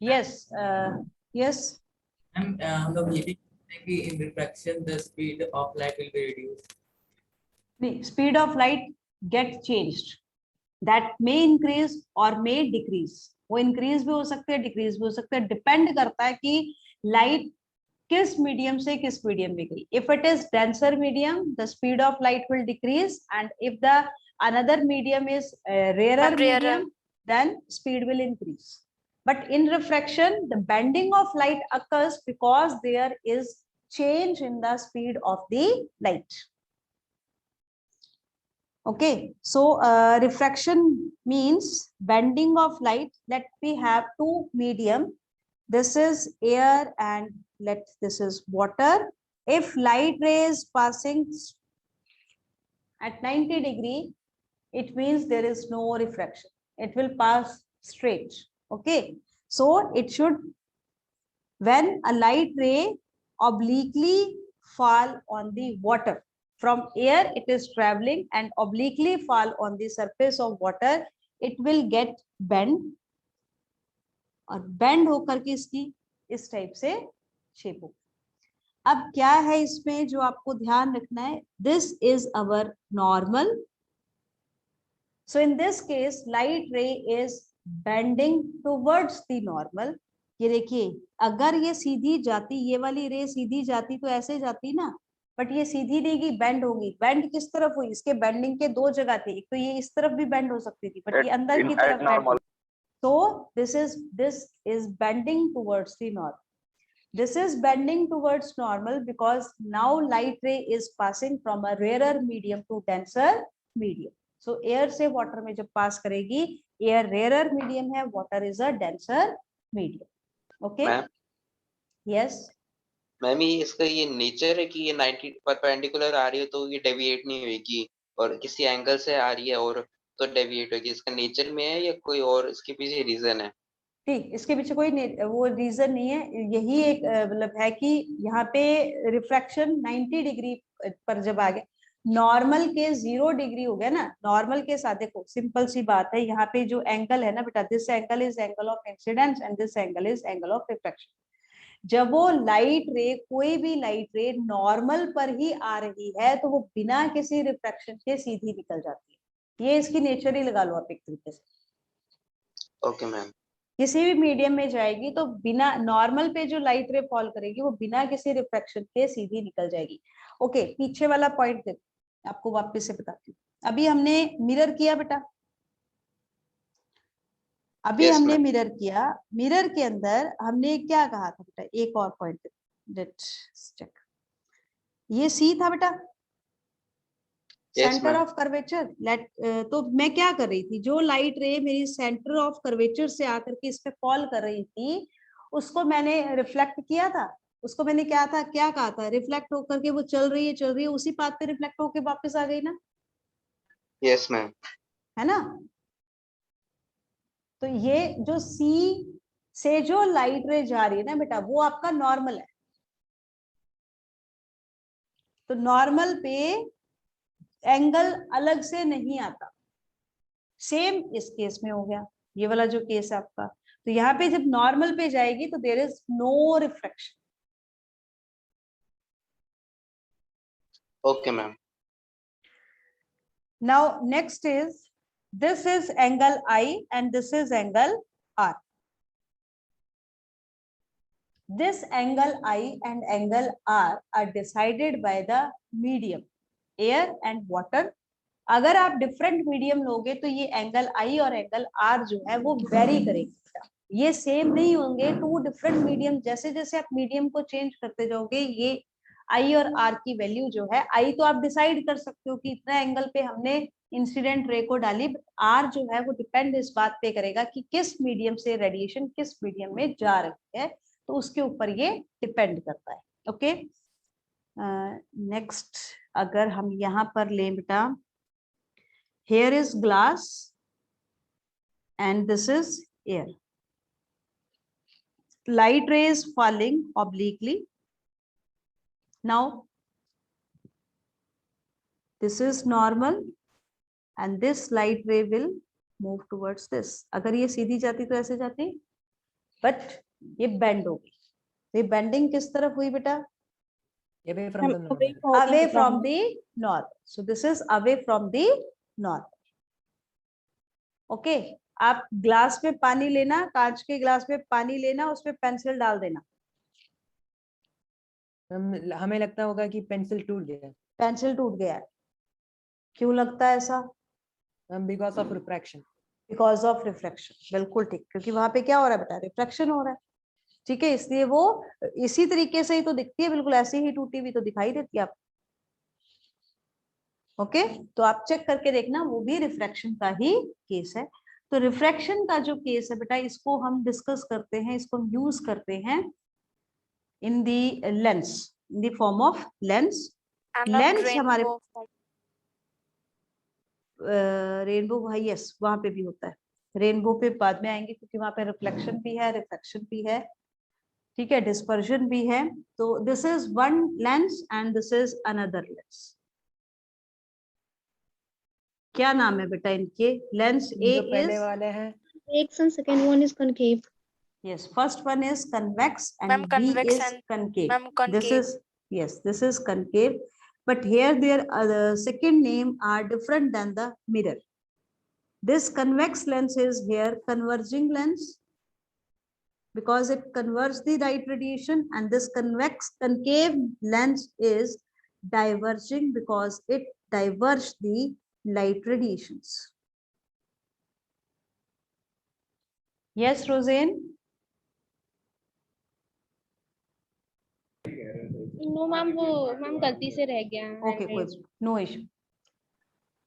A: Yes. Yes.
F: And the meaning in refraction, the speed of light will be reduced.
A: The speed of light gets changed. That may increase or may decrease. वो increase भी हो सकते हैं, decrease भी हो सकते हैं. Depend करता है कि light किस medium से किस medium में गई. If it is denser medium, the speed of light will decrease, and if the another medium is rarer medium, then speed will increase. But in refraction, the bending of light occurs because there is change in the speed of the light. Okay, so refraction means bending of light. Let me have two medium. This is air and this is water. If light ray is passing at 90 degree, it means there is no refraction. It will pass straight. Okay, so it should, when a light ray obliquely fall on the water, from air it is traveling and obliquely fall on the surface of water, it will get bent, और bend होकर के इसकी इस टाइप से शेप हो. अब क्या है इसमें जो आपको ध्यान रखना है, this is our normal. So in this case light ray is bending towards the normal. ये देखिए, अगर ये सीधी जाती, ये वाली रे सीधी जाती तो ऐसे जाती ना, बट ये सीधी नहीं गई, बेंड होगी. बेंड किस तरफ हुई? इसके बेंडिंग के दो जगह थी, एक तो ये इस तरफ भी बेंड हो सकती थी, बट ये अंदर की तरफ bend. So this is bending towards the normal. This is bending towards normal because now light ray is passing from a rarer medium to denser medium. So air से water में जब pass करेगी, air rarer medium है, water is a denser medium. Okay.
B: Ma'am,
A: Yes.
B: Ma'am ये इसका ये नेचर है कि ये 90 परपेंडिकुलर आ रही है तो ये डेविएट नहीं होगी, और किसी एंगल से आ रही है और तो डेविएट होगी. इसका नेचर में है या कोई और इसके पीछे रीजन है?
A: ठीक, इसके पीछे कोई वो रीजन नहीं है. यही एक मतलब है कि यहाँ पे रिफ्रैक्शन 90 डिग्री पर जब आ गया, नॉर्मल के 0 डिग्री हो गया ना. नॉर्मल के साथ देखो, सिंपल सी बात है, यहाँ पे जो एंगल है ना बेटा, this angle is angle of incidence and this angle is angle of refraction. जब वो लाइट रे, कोई भी लाइट रे नॉर्मल पर ही आ रही है तो वो बिना किसी रिफ्रैक्शन के सीधी निकल जाती है. ये इसकी नेचर ही लगा लो आप एक तरीके से.
B: Okay ma'am.
A: किसी भी मीडियम में जाएगी तो बिना, नॉर्मल पे जो लाइट रे फॉल करेगी वो बिना किसी रिफ्रैक्शन के सीधी निकल जाएगी. ओके, पीछे वाला पॉइंट देखो, आपको वापस से बताती हूँ. अभी हमने मिरर किया बेटा, अभी
B: Yes,
A: हमने
B: ma'am.
A: मिरर किया. मिरर के अंदर हमने क्या कहा था बेटा, एक और पॉइंट लेट्स चेक. ये सी था बेटा,
B: Yes,
A: centre
B: ma'am.
A: Of curvature. तो मैं क्या कर रही थी, जो लाइट रे मेरी सेंटर ऑफ कर्वेचर से आकर के इस पे फॉल कर रही थी, उसको मैंने रिफ्लेक्ट किया था. उसको मैंने क्या कहा था, रिफ्लेक्ट होकर के वो चल रही है, उसी पाथ पे रिफ्लेक्ट होकर वापस आ गई ना.
B: Yes ma'am.
A: है ना. तो ये जो सी से जो लाइट रे जा रही है ना बेटा, वो आपका नॉर्मल है. तो नॉर्मल पे एंगल अलग से नहीं आता. सेम इस केस में हो गया, ये वाला जो केस है आपका. तो यहाँ पे जब नॉर्मल पे जाएगी तो there is no refraction.
B: Okay ma'am.
A: Now next is, this is angle I and this is angle R. This angle I and angle R are decided by the medium, air and water. अगर आप डिफरेंट मीडियम लोगे तो ये एंगल आई और एंगल आर जो है वो वेरी करेगा, ये सेम नहीं होंगे। टू डिफरेंट मीडियम, जैसे जैसे आप मीडियम को चेंज करते जाओगे ये आई और आर की वैल्यू जो है, आई तो आप डिसाइड कर सकते हो कि इतना एंगल पे हमने इंसिडेंट रे को डाली, आर जो है वो डिपेंड इस बात पे करेगा कि किस मीडियम से रेडिएशन किस मीडियम में जा रही है, तो उसके ऊपर ये डिपेंड करता है। ओके, नेक्स्ट अगर हम यहाँ पर लें बेटा, here is glass and this is air, light ray is falling obliquely. Now this is normal and this light ray will move towards this. अगर ये सीधी जाती तो ऐसे जाती, but ये bend हो गई। ये bending किस तरफ हुई बेटा?
D: Away from the normal.
A: Away from the north. So this is away from the north. Okay, आप ग्लास में पानी लेना, कांच के ग्लास में पानी लेना, उसमें पेंसिल डाल देना।
D: हमें लगता होगा कि पेंसिल टूट गया।
A: पेंसिल टूट गया है, क्यों लगता है ऐसा?
D: Because of refraction.
A: Because of refraction, बिल्कुल ठीक, क्योंकि वहां पे क्या हो रहा है बेटा? रिफ्रैक्शन हो रहा है। ठीक है, इसलिए वो इसी तरीके से ही तो दिखती है, बिल्कुल ऐसे ही टूटी हुई तो दिखाई देती है आप। ओके, तो आप चेक करके देखना, वो भी रिफ्रैक्शन का ही केस है। तो रिफ्रैक्शन का जो केस है बेटा, इसको हम डिस्कस करते हैं, इसको हम यूज करते हैं in the lens, in the form of lens. Lens हमारे रेनबो, भाई यस, वहां पे भी होता है। रेनबो पे बाद में आएंगे, क्योंकि वहां पे रिफ्लेक्शन भी है, रिफ्रैक्शन भी है, ठीक है, डिस्पर्जन भी है। तो this is one lens and this is another lens. क्या नाम है बेटा इनके? लेंस ए
D: पहले वाले हैं
H: convex and second one is concave.
A: Yes, first one is convex and
C: Ma'am,
A: B
C: convex
A: is
C: and-
A: concave.
C: ma'am,
A: This
C: concave.
A: is, yes, this is concave, but here their second name are different than the mirror. This convex lens is here converging lens because it converges the light radiation, and this concave lens is diverging because it diverges the light radiations. Yes, Roseanne?
H: No ma'am, वो मैम गलती से रह गया।
A: ओके, कोई नो इशू।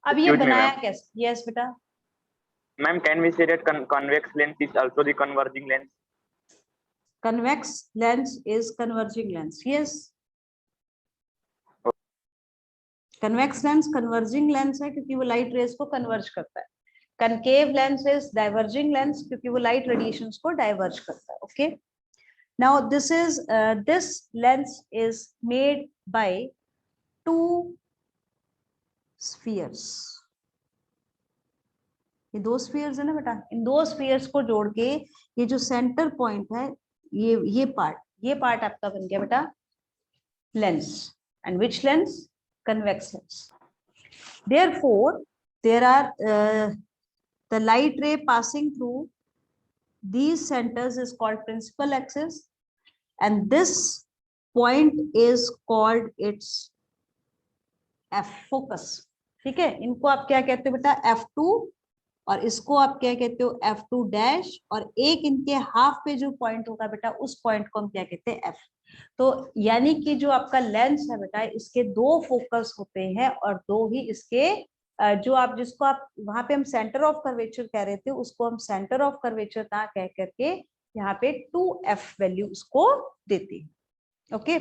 A: अब ये बनाया कैसे? यस बेटा।
I: Ma'am, can we say that convex lens is also the converging lens?
A: Convex lens is converging lens. Yes. Convex lens converging lens है क्योंकि वो light rays को converge करता है। Concave lens is diverging lens क्योंकि वो light radiations को diverge करता है। Okay. Now this lens is made by two spheres. ये दो spheres है ना बेटा, इन दो spheres को जोड़ के ये जो center point है, ये part आपका बन गया बेटा lens. And which lens? Convex lens. Therefore, there are the light ray passing through these centers is called principal axis, and this point is called its f focus. ठीक है, इनको आप क्या कहते हो बेटा? f2, और इसको आप क्या कहते हो? f2 डैश, और एक इनके हाफ पे जो पॉइंट होगा बेटा, उस पॉइंट को हम क्या कहते हैं? f। तो यानी कि जो आपका लेंस है बेटा, इसके दो फोकस होते हैं और दो ही इसके जो आप जिसको आप वहां पे हम सेंटर ऑफ कर्वेचर कह रहे थे, उसको हम सेंटर ऑफ कर्वेचर ना कह करके यहाँ पे 2f वैल्यू उसको देते हैं। ओके,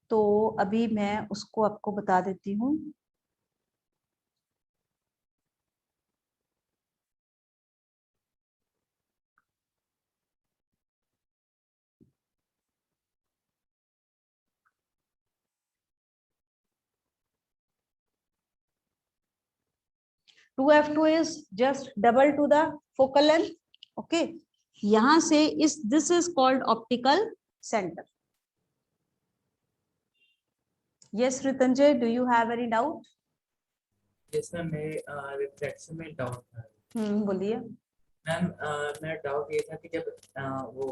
A: तो अभी मैं उसको आपको बता देती हूँ। Two f2 is just double to the focal length. Okay, यहां से इस this is called optical center. Yes, Ritanjay, do you have any doubt?
F: yes ma'am, मैं रिफ्लेक्शन में डाउट था।
A: बोलिए
F: मैम, मेरा डाउट ये था कि जब वो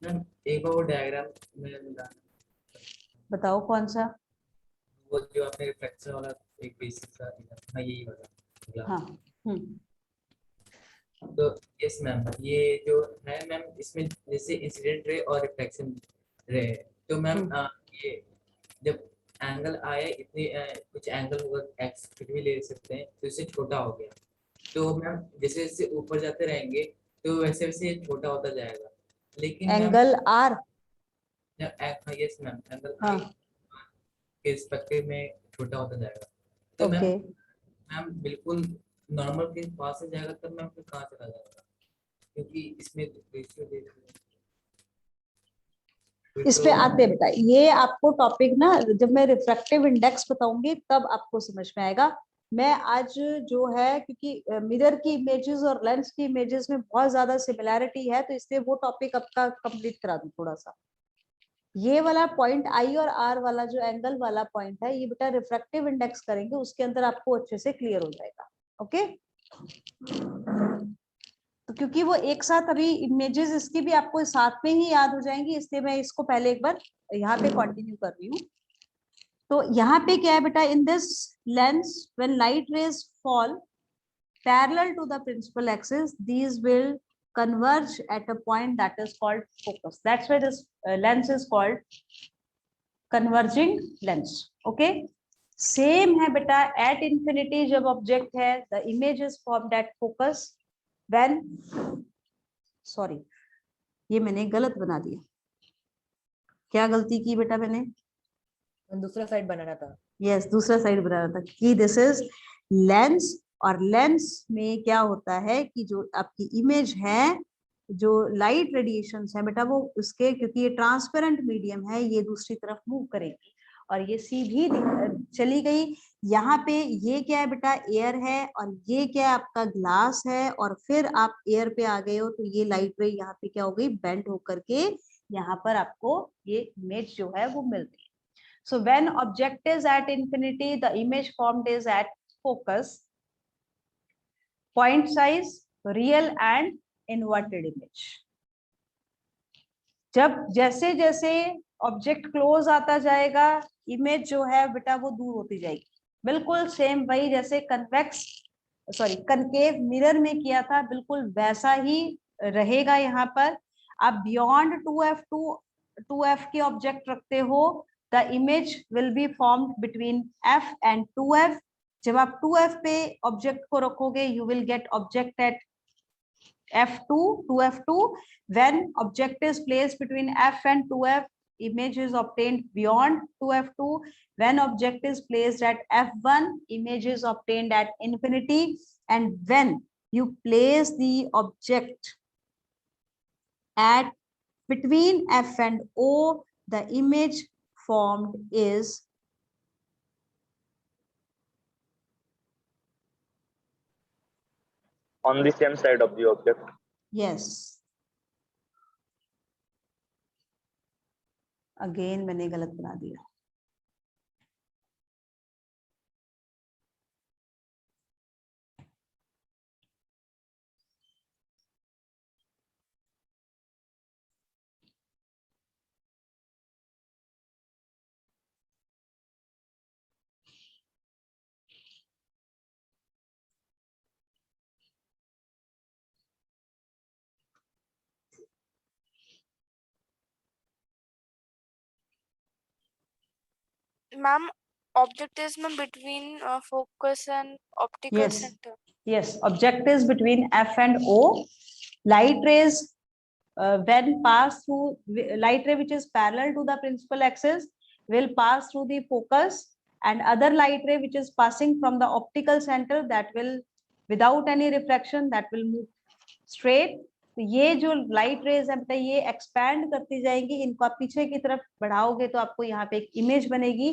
F: मैम एक बार वो डायग्राम में मिला,
A: बताओ कौन सा?
F: वो जो आपने रिफ्लेक्शन वाला एक बेसिक सा दिया, हाँ यही वाला।
A: हाँ।
F: तो यस मैम, ये जो है मैम, इसमें जैसे इंसिडेंट रे और रिफ्लेक्शन रे, तो मैम ये जब एंगल आए इतने कुछ एंगल होगा, एक्स फिर भी ले सकते हैं, तो इससे छोटा हो गया, तो मैम जैसे जैसे ऊपर जाते रहेंगे तो वैसे वैसे ये छोटा होता जाएगा, लेकिन ma'am
A: angle r.
F: Yes ma'am, angle
A: हाँ।
F: आई के रिस्पेक्टिव में छोटा होता जाएगा, तो मैम
A: ओके।
F: मैम बिल्कुल नॉर्मल के पास से जाएगा, तब मैम फिर कहाँ चला जाएगा, क्योंकि इसमें रेशियो
A: इस पे आते हैं बेटा, ये आपको टॉपिक ना जब मैं रिफ्रैक्टिव इंडेक्स बताऊंगी तब आपको समझ में आएगा। मैं आज जो है, क्योंकि मिरर की इमेजेस और लेंस की इमेजेस में बहुत ज्यादा सिमिलैरिटी है, तो इसलिए वो टॉपिक आपका कंप्लीट करा दूं थोड़ा सा। ये वाला पॉइंट आई और आर वाला जो एंगल वाला पॉइंट है, ये बेटा रिफ्रैक्टिव इंडेक्स करेंगे उसके अंदर आपको अच्छे से क्लियर हो जाएगा। ओके, तो क्योंकि वो एक साथ अभी इमेजेस इसकी भी आपको साथ में ही याद हो जाएंगी, इसलिए मैं इसको पहले एक बार यहाँ पे कंटिन्यू कर रही हूँ। तो यहाँ पे क्या है बेटा, in this lens when light rays fall parallel to the principal axis, these will converge at a point that is called focus. That's why this lens is called converging lens. Okay, same है बेटा at infinity जब ऑब्जेक्ट है, the image is formed at focus when, sorry ये मैंने गलत बना दिया। क्या गलती की बेटा मैंने?
D: दूसरा साइड बनाना था।
A: यस, दूसरा साइड बनाना था कि दिस इज लेंस, और लेंस में क्या होता है कि जो आपकी इमेज है, जो लाइट रेडिएशंस है बेटा, वो उसके, क्योंकि ये ट्रांसपेरेंट मीडियम है, ये दूसरी तरफ मूव करेगी और ये सीधी चली गई। यहाँ पे ये क्या है बेटा, एयर है, और ये क्या है आपका ग्लास है, और फिर आप एयर पे आ गए हो, तो ये लाइट रे यहाँ पे क्या हो गई, बेंड होकर के यहाँ पर आपको ये इमेज जो है वो मिल रही है। So when object is at infinity, the image formed is at focus. Point size, real and inverted image. जब जैसे जैसे ऑब्जेक्ट क्लोज आता जाएगा, इमेज जो है बेटा वो दूर होती जाएगी। बिल्कुल सेम वही जैसे कनकेव मिरर में किया था, बिल्कुल वैसा ही रहेगा यहाँ पर। आप बियॉन्ड 2f के ऑब्जेक्ट रखते हो, the image will be formed between f and 2f. जब आप 2f पे ऑब्जेक्ट को रखोगे, you will get object at f2, 2f2. When object is placed between f and 2f, image is obtained beyond 2f2. When object is placed at f1, image is obtained at infinity. And when you place the object at between f and o, the image formed is
I: on the same side of the object.
A: yes. Again मैंने गलत बना दिया।
C: Ma'am, object is between focus and optical
A: Yes.
C: center.
A: Yes, object is between f and o. Light rays when pass through, light ray which is parallel to the principal axis will pass through the focus, and other light ray which is passing from the optical center, that will without any refraction, that will move straight. तो ये जो लाइट रेज है बेटा, ये एक्सपैंड करती जाएंगी, इनको आप पीछे की तरफ बढ़ाओगे तो आपको यहाँ पे एक इमेज बनेगी।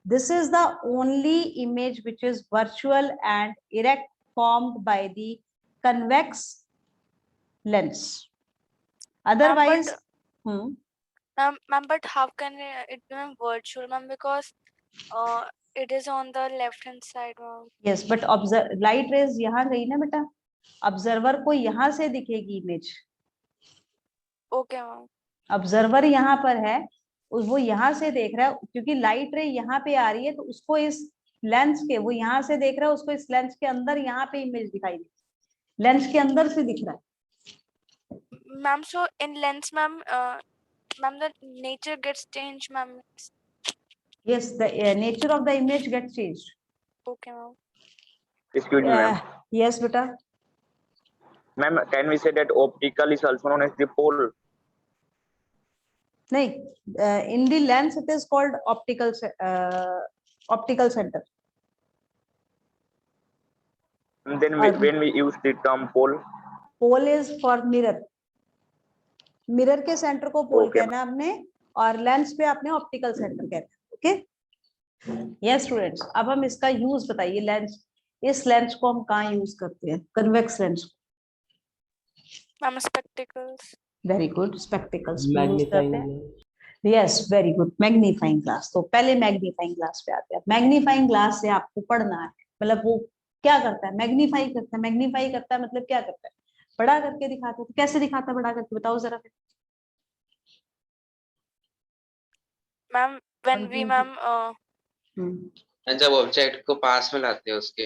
A: This is the only image which is virtual and erect, formed by the convex lens. Otherwise,
C: ma'am, but how can it be virtual, ma'am? Because it is on the left hand side, ma'am.
A: Yes, but observe light rays यहाँ गई ना बेटा, ऑब्जर्वर को यहाँ से दिखेगी इमेज।
C: Okay, ma'am.
A: ऑब्जर्वर यहाँ पर है, वो यहाँ से देख रहा है, क्योंकि लाइट रे यहाँ पे आ रही है तो उसको इस लेंस के, वो यहाँ से देख रहा है, उसको इस लेंस के अंदर यहाँ पे इमेज दिखाई दे, लेंस के अंदर से दिख रहा है।
C: Ma'am so in lens ma'am ma'am the nature gets change ma'am.
A: Yes, the nature of the image gets changed.
C: Okay ma'am.
I: Excuse me, ma'am.
A: Yes, beta.
I: Ma'am, can we say that optical is also known as the pole?
A: नहीं, in the lens it is called optical center.
I: And then when we use the term pole?
A: Pole is for mirror. Mirror के सेंटर को पोल
I: Okay.
A: कहना हमने, और लेंस पे आपने ऑप्टिकल सेंटर कहना है. Okay, yes students. अब हम इसका यूज बताइए. लेंस, इस लेंस को हम कहाँ यूज करते हैं? Convex lens.
C: Ma'am spectacles.
A: Very good, spectacles use करते हैं. Yes, very good. Magnifying glass. तो पहले मैग्नीफाइंग ग्लास पे आते हैं. मैग्नीफाइंग ग्लास से आपको पढ़ना है, मतलब वो क्या करता है? मैग्नीफाई करता है. मैग्नीफाई करता है मतलब क्या करता है? बड़ा करके दिखाता है. तो कैसे दिखाता है बड़ा करके? बताओ जरा.
C: मैम व्हेन वी मैम
B: जब ऑब्जेक्ट को पास में लाते हैं उसके.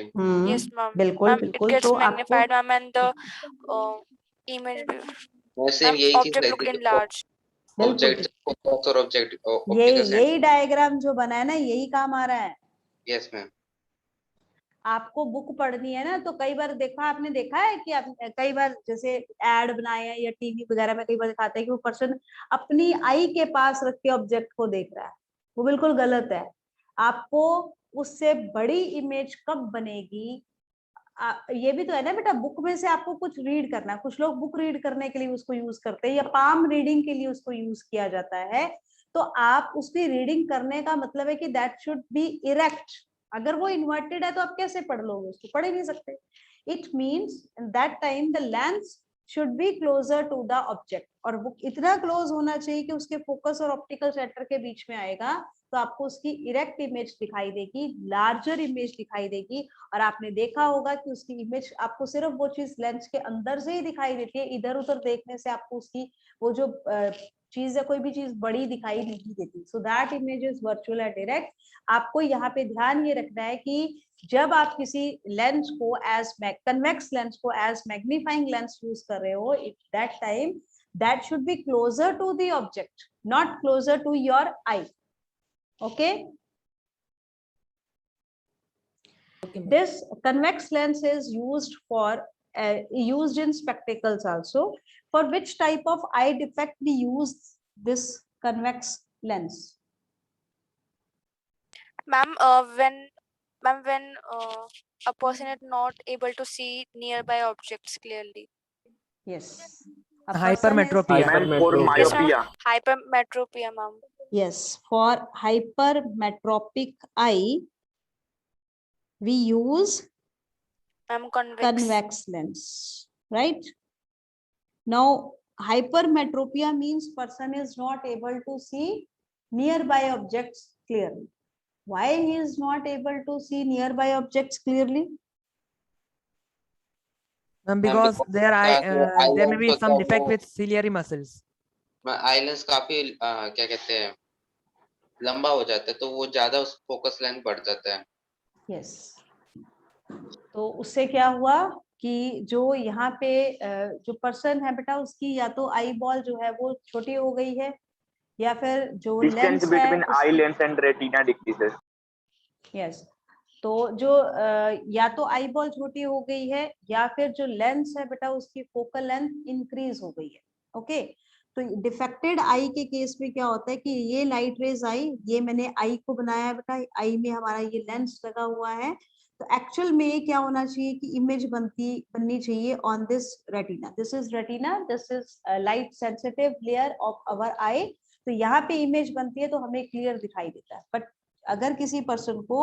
C: Yes ma'am.
A: बिल्कुल
C: मैम इट
A: बिल्कुल.
C: गेट्स
A: तो
C: magnified ma'am and the image
B: वैसे यही चीज
C: object look enlarge.
B: Object focus और ऑब्जेक्ट
A: यही डायग्राम जो बना है ना, यही काम आ रहा है.
B: Yes ma'am.
A: आपको बुक पढ़नी है ना, तो कई बार आपने देखा है कि कई बार जैसे एड बनाए हैं या टीवी वगैरह में कई बार दिखाते हैं कि वो पर्सन अपनी आई के पास रख के ऑब्जेक्ट को देख रहा है. वो बिल्कुल गलत है. आपको उससे बड़ी इमेज कब बनेगी? ये भी तो है ना बेटा, बुक में से आपको कुछ रीड करना है. कुछ लोग बुक रीड करने के लिए उसको यूज करते हैं, या पाम रीडिंग के लिए उसको यूज किया जाता है. तो आप उसकी रीडिंग करने का मतलब है कि दैट शुड बी इरेक्ट. अगर वो इन्वर्टेड है तो आप कैसे पढ़ लोगे उसको? पढ़ ही नहीं सकते. It means in that time the lens should be closer to the object, और वो इतना क्लोज होना चाहिए कि उसके फोकस और ऑप्टिकल सेंटर के बीच में आएगा, तो आपको उसकी इरेक्ट इमेज दिखाई देगी, लार्जर इमेज दिखाई देगी. और आपने देखा होगा कि उसकी इमेज आपको सिर्फ वो चीज लेंस के अंदर से ही दिखाई देती है, इधर उधर देखने से आपको उसकी वो जो चीज है, कोई भी चीज बड़ी दिखाई नहीं देती. So that image is virtual and direct. आपको यहाँ पे ध्यान ये रखना है कि जब आप किसी लेंस को एज कन्वेक्स लेंस को एज मैग्नीफाइंग लेंस यूज कर रहे हो, that time that should be closer to the object, not closer to your eye. Okay, this convex lens is used in spectacles also. For which type of eye defect we use this convex lens?
C: Ma'am, when a person is not able to see nearby objects clearly.
A: Yes.
D: Hypermetropia.
I: For myopia.
C: Hypermetropia, ma'am.
A: Yes, for hypermetropic eye, we use convex lens, right? Now, hypermetropia means person is not able to see nearby objects clearly. Why he is not able to see nearby objects clearly?
D: Because there may be some defect with ciliary muscles.
B: Eye lens काफी क्या कहते हैं, लंबा हो जाता है, तो वो ज्यादा उस फोकस लेंथ बढ़ जाता है.
A: यस. तो उससे क्या हुआ कि जो यहाँ पे जो पर्सन है बेटा, उसकी या तो आई बॉल जो है वो छोटी हो गई है, या फिर जो लेंस है
I: between eye lens and retina decreases.
A: Yes. तो जो या तो आई बॉल छोटी हो गई है, या फिर जो लेंस है बेटा उसकी फोकल लेंथ इंक्रीज हो गई है. ओके. तो डिफेक्टेड आई के केस में क्या होता है कि ये लाइट रेज आई, ये मैंने आई को बनाया है बेटा, आई में हमारा ये लेंस लगा हुआ है. तो एक्चुअल में क्या होना चाहिए कि इमेज बननी चाहिए on this retina. This is retina, this is light sensitive layer of our eye. तो यहाँ पे इमेज बनती है तो हमें क्लियर दिखाई देता है. बट अगर किसी पर्सन को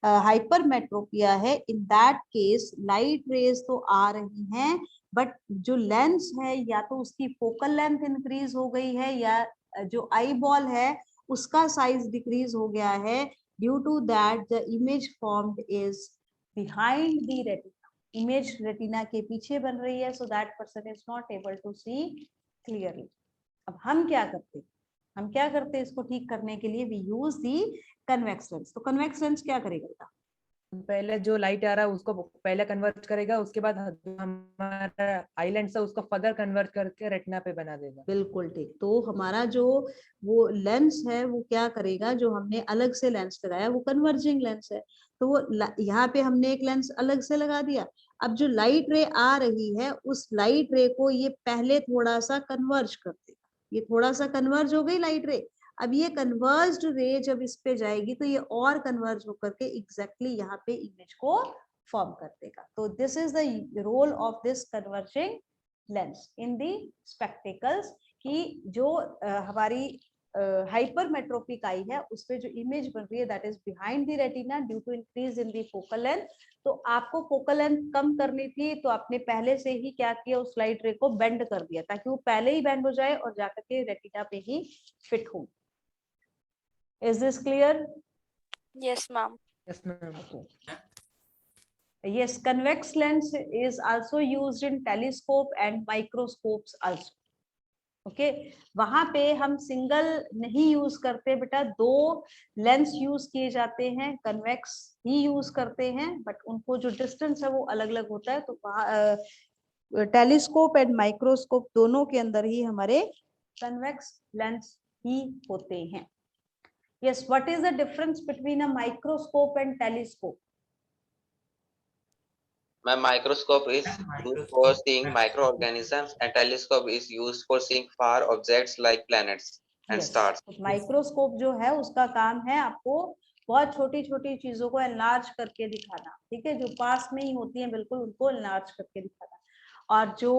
A: हाइपरमेट्रोपिया है, इन दैट केस लाइट रेज तो आ रही हैं, बट जो लेंस है या तो उसकी फोकल लेंथ इंक्रीज हो गई है, या जो आई बॉल है उसका साइज डिक्रीज हो गया है. Due to that the image formed is behind the retina. Image retina के पीछे बन रही है, so that person is not able to see clearly. अब हम क्या करते हैं इसको ठीक करने के लिए, we use the convex lens. तो कन्वेक्स लेंस क्या करेगा?
D: पहले जो लाइट आ रहा है उसको पहले कन्वर्ट करेगा, उसके बाद जो हमारा आई लेंस है उसको फर्दर कन्वर्ट करके रेटिना पे बना देगा।
A: बिल्कुल ठीक। तो हमारा जो वो लेंस है वो क्या करेगा, जो हमने अलग से लेंस लगाया वो कन्वर्जिंग लेंस है, तो वो यहाँ पे हमने एक लेंस अलग से लगा दिया। अब जो लाइट रे आ रही है उस लाइट रे को ये पहले थोड़ा सा कन्वर्ज कर देगा, ये थोड़ा सा कन्वर्ज हो गई लाइट रे। अब ये कन्वर्ज्ड रे जब इस पे जाएगी तो ये और कन्वर्ज होकर के एग्जैक्टली यहाँ पे इमेज को फॉर्म कर देगा। तो this is the role of this converging lens in the spectacles, कि जो हमारी हाइपरमेट्रोपिक आई है उस पे जो इमेज बन रही है that is behind the retina due to increase in the focal length. तो आपको फोकल लेंथ कम करनी थी तो आपने पहले से ही क्या किया, उस लाइट रे को बेंड कर दिया ताकि वो पहले ही बेंड हो जाए और जाकर के रेटिना पे ही फिट हो। Is this clear?
C: Yes, ma'am.
D: Yes, ma'am.
A: Yes, convex lens is also used in telescope and microscopes also. Okay वहां पे हम सिंगल नहीं यूज करते बेटा, दो लेंस यूज किए जाते हैं, कन्वेक्स ही यूज करते हैं, बट उनको जो डिस्टेंस है वो अलग अलग होता है। तो टेलीस्कोप एंड माइक्रोस्कोप दोनों के अंदर ही हमारे कन्वेक्स लेंस ही होते हैं। Yes, what is the difference between a microscope and telescope?
B: My microscope is used for seeing microorganisms and telescope is used for seeing far objects like planets and stars.
A: Microscope जो है उसका काम है आपको बहुत छोटी छोटी चीजों को एनलार्ज करके दिखाना, ठीक है, जो पास में ही होती हैं बिल्कुल उनको एनलार्ज करके दिखाना। और जो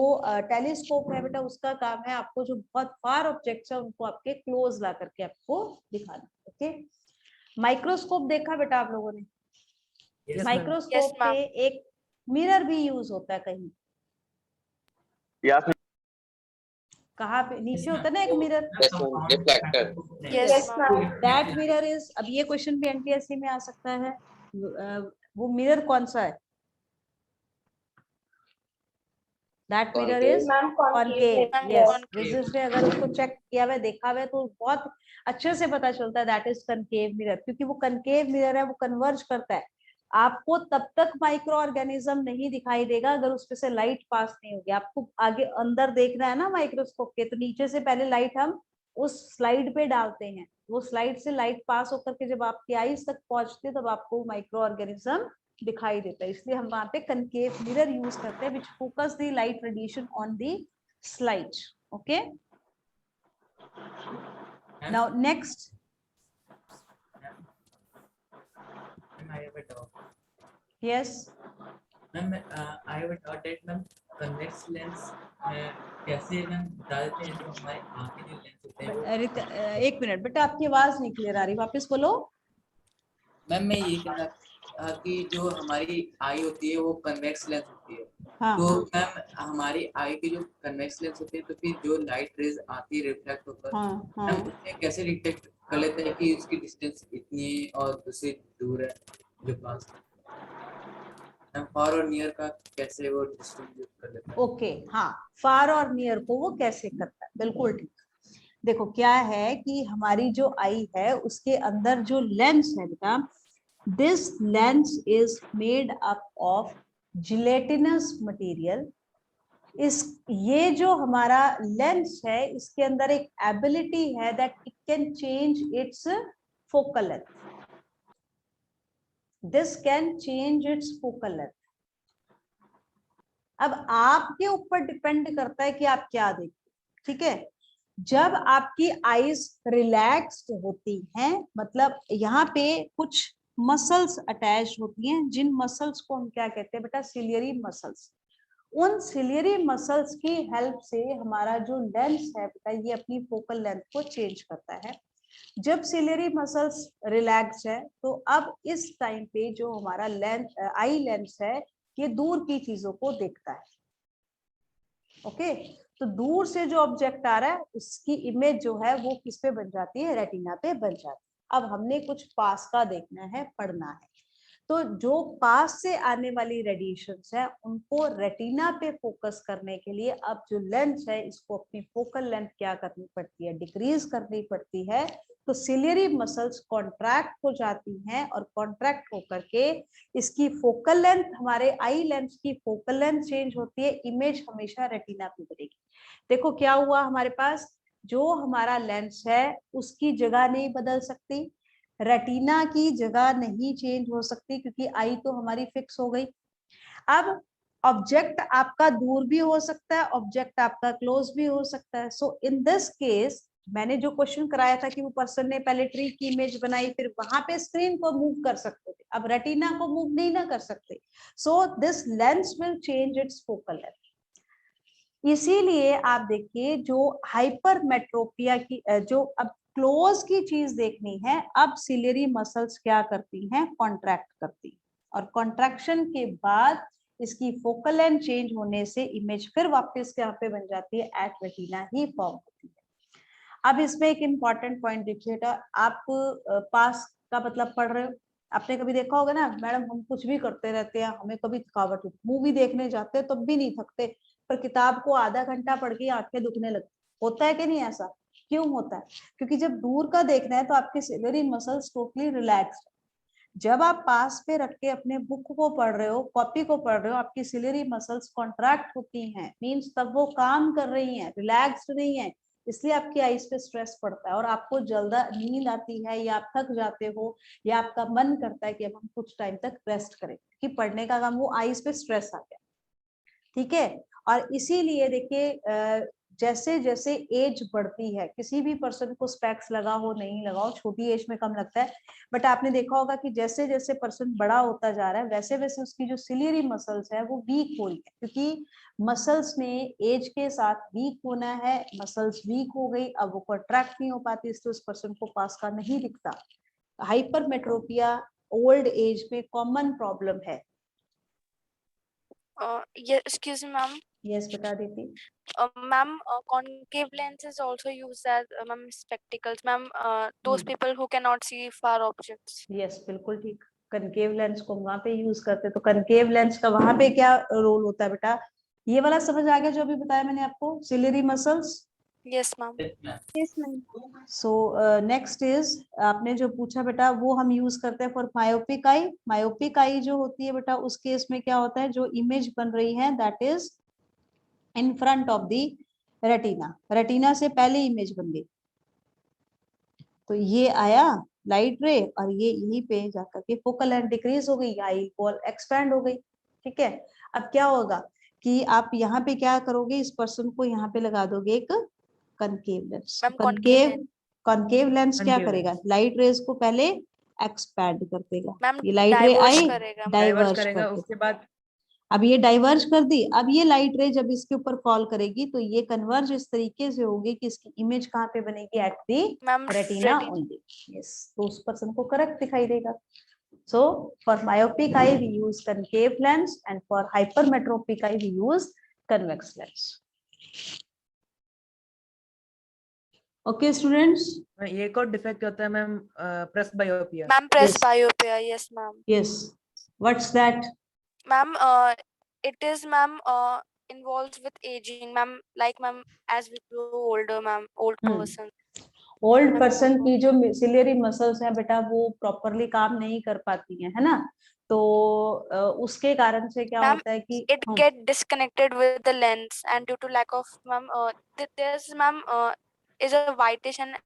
A: टेलीस्कोप है बेटा उसका काम है आपको जो बहुत फार ऑब्जेक्ट्स है उनको आपके क्लोज ला करके आपको दिखाना। ओके, माइक्रोस्कोप देखा बेटा आप लोगों ने?
D: Yes, ma'am.
A: Microscope
C: Yes, ma'am.
A: पे एक मिरर भी यूज होता है कहीं,
I: Yes,
A: कहाँ पे नीचे होता है ना एक mirror,
B: Yes, ma'am. Reflector.
C: Yes, ma'am.
A: That mirror is, अब ये क्वेश्चन भी एनटीएससी में आ सकता है, वो मिरर कौन सा है? That mirror is concave. Yes, visits ने अगर उसको चेक किया हुआ देखा हुआ तो बहुत अच्छे से पता चलता है दैट इज कनकेव मिरर, क्योंकि वो कनकेव मिरर है, वो कन्वर्ज करता है। आपको तब तक माइक्रो ऑर्गेनिज्म नहीं दिखाई देगा अगर उसपे से लाइट पास नहीं होगी। आपको आगे अंदर देखना है ना माइक्रोस्कोप के, तो नीचे से पहले लाइट हम उस स्लाइड पे डालते हैं, वो स्लाइड से लाइट पास होकर के जब आपकी आईज तक पहुंचती है तब आपको माइक्रो ऑर्गेनिज्म दिखाई देता है। इसलिए हम वहां पे कनकेव मिरर यूज करते हैं which focus the light radiation on the slide. Okay, now next.
F: I have a doubt.
A: Yes,
F: Ma'am, I have a doubt that ma'am convex lens कैसे मैम डालते हैं जो हमारे आंखें जो लेंस होते हैं वो?
A: एक मिनट बेटा, आपकी आवाज नहीं क्लियर आ रही, वापस बोलो।
F: मैम मैं ये कह रहा था कि जो हमारी आई होती है वो कन्वेक्स लेंस होती है।
A: हाँ,
F: तो मैम हमारी आई की जो कन्वेक्स लेंस होती है तो फिर जो लाइट रेज आती है रिफ्लेक्ट होकर,
A: हाँ,
F: मैम उससे कैसे डिटेक्ट कर लेते हैं कि उसकी डिस्टेंस इतनी है और दूसरी दूर है जो पास है? मैम फार और नियर का कैसे वो डिस्टिंग्विश कर लेते हैं?
A: ओके, हाँ, फार और नियर को वो कैसे करता है, बिल्कुल ठीक। देखो क्या है कि हमारी जो आई है उसके अंदर जो लेंस है बेटा, this lens is made up of gelatinous material. इस ये जो हमारा लेंस है इसके अंदर एक एबिलिटी है that it can change it's focal length. This can change it's focal length. अब आपके ऊपर डिपेंड करता है कि आप क्या देखते, ठीक है। जब आपकी आईज रिलैक्स्ड होती हैं, मतलब यहाँ पे कुछ मसल्स अटैच होती हैं, जिन मसल्स को हम क्या कहते हैं बेटा, सिलियरी मसल्स। उन सिलियरी मसल्स की हेल्प से हमारा जो लेंस है बेटा ये अपनी फोकल लेंथ को चेंज करता है। जब सिलियरी मसल्स रिलैक्स है तो अब इस टाइम पे जो हमारा लेंस आई लेंस है ये दूर की चीजों को देखता है। ओके, तो दूर से जो ऑब्जेक्ट आ रहा है उसकी इमेज जो है वो किस पे बन जाती है, रेटिना पे बन जाती है। अब हमने कुछ पास का देखना है, पढ़ना है, तो जो पास से आने वाली रेडिएशंस है उनको रेटिना पे फोकस करने के लिए अब जो लेंस है इसको अपनी फोकल लेंथ क्या करनी पड़ती है, डिक्रीज करनी पड़ती है। तो सिलियरी मसल्स कॉन्ट्रैक्ट हो जाती हैं और कॉन्ट्रैक्ट होकर के इसकी फोकल लेंथ, हमारे आई लेंस की फोकल लेंथ चेंज होती है, इमेज हमेशा रेटिना पे बनेगी। देखो क्या हुआ, हमारे पास जो हमारा लेंस है उसकी जगह नहीं बदल सकती, रेटिना की जगह नहीं चेंज हो सकती क्योंकि आई तो हमारी फिक्स हो गई। अब ऑब्जेक्ट आपका दूर भी हो सकता है, ऑब्जेक्ट आपका क्लोज भी हो सकता है। सो इन दिस केस मैंने जो क्वेश्चन कराया था कि वो पर्सन ने पहले ट्री की इमेज बनाई, फिर वहां पे स्क्रीन को मूव कर सकते थे, अब रेटिना को मूव नहीं ना कर सकते। So this lens will change it's focal length. इसीलिए आप देखिए जो हाइपरमेट्रोपिया की जो अब क्लोज की चीज देखनी है, अब सिलियरी मसल्स क्या करती हैं, कॉन्ट्रैक्ट करती हैं, और कॉन्ट्रैक्शन के बाद इसकी फोकल लेंथ चेंज होने से इमेज फिर वापस यहाँ पे बन जाती है, एट रेटिना ही फॉर्म होती है। अब इसमें एक इम्पॉर्टेंट पॉइंट देखिएगा, आप पास का मतलब पढ़ रहे हो, आपने कभी देखा होगा ना मैडम हम कुछ भी करते रहते हैं, हमें कभी थकावट होती, मूवी देखने जाते हैं तब भी नहीं थकते, पर किताब को आधा घंटा पढ़ के आंखें दुखने लगती, होता है कि नहीं ऐसा? क्यों होता है? क्योंकि जब दूर का देखना है तो आपके सिलियरी मसल्स टोटली रिलैक्स्ड। जब आप पास पे रख के अपने बुक को पढ़ रहे हो, कॉपी को पढ़ रहे हो, आपकी सिलियरी मसल्स कॉन्ट्रैक्ट होती हैं, मींस तब वो काम कर रही हैं, रिलैक्स्ड नहीं है, इसलिए आपकी आईज पे स्ट्रेस पड़ता है और आपको जल्दा नींद आती है या आप थक जाते हो या आपका मन करता है कि अब हम कुछ टाइम तक रेस्ट करें, कि पढ़ने का काम, वो आईज पे स्ट्रेस आ गया। ठीक है, और इसीलिए देखिए जैसे जैसे एज बढ़ती है, किसी भी पर्सन को स्पेक्स लगा हो नहीं लगा हो, छोटी एज में कम लगता है, बट आपने देखा होगा कि जैसे जैसे पर्सन बड़ा होता जा रहा है वैसे वैसे उसकी जो सिलियरी मसल्स है वो वीक हो रही है, क्योंकि मसल्स ने एज के साथ वीक होना है, मसल्स वीक हो गई, अब वो कॉन्ट्रैक्ट नहीं हो पाती, इसलिए उस पर्सन को पास का नहीं दिखता। हाइपरमेट्रोपिया ओल्ड एज में कॉमन प्रॉब्लम है।
C: Excuse me, ma'am.
A: यस बता देती।
C: Ma'am, concave lens is also used as ma'am spectacles. Ma'am, those people who cannot see far objects.
A: Yes बिल्कुल ठीक, कनकेव लेंस को वहां पे यूज करते, तो कनकेव लेंस का वहां पे क्या रोल होता है बेटा, ये वाला समझ आ गया जो अभी बताया मैंने आपको, ciliary muscles.
C: Yes, ma'am.
H: Yes, ma'am.
A: So next is, आपने जो पूछा बेटा वो हम यूज करते हैं for myopic I. Myopic eye जो होती है बेटा उस केस में क्या होता है, जो इमेज बन रही है that is in front of the retina, retina से पहले इमेज बन गई, तो ये आया लाइट रे और ये यहीं पे जाकर के फोकल लेंथ डिक्रीज हो गई, आई बॉल एक्सपैंड हो गई। ठीक है, अब क्या होगा कि आप यहाँ पे क्या करोगे, इस पर्सन को यहाँ पे लगा दोगे एक concave lens.
C: Ma'am,
A: concave lens क्या
D: Concave
A: करेगा, लाइट रेज को पहले एक्सपैंड कर देगा,
C: Ma'am,
A: ये लाइट रे
C: diverge
A: आई
C: करेगा.
A: डाइवर्ज
D: करेगा,
A: कर
D: उसके बाद
A: अब ये डाइवर्ज कर दी, अब ये लाइट रे जब इसके ऊपर फॉल करेगी तो ये कन्वर्ज इस तरीके से होगी कि इसकी इमेज कहाँ पे बनेगी, at the
C: Ma'am,
A: retina only. Yes, तो उस पर्सन को करेक्ट दिखाई देगा। So for myopic eye we use concave lens and for hypermetropic eye we use convex lens. Okay students.
D: एक और डिफेक्ट होता है ma'am, presbyopia.
C: Ma'am, press
A: Yes.
C: myopia. Yes, ma'am.
A: Yes, what's that?
C: Ma'am, it is ma'am involves with aging. Ma'am, like ma'am, as we grow older, ma'am, old person.
A: Old person की जो सिलियरी मसल्स हैं बेटा वो प्रॉपरली काम नहीं कर पाती हैं, है ना, तो उसके कारण से क्या
C: Ma'am,
A: होता है कि
C: it get disconnected with the lens, and due to lack of ma'am, there's ma'am is a whitish and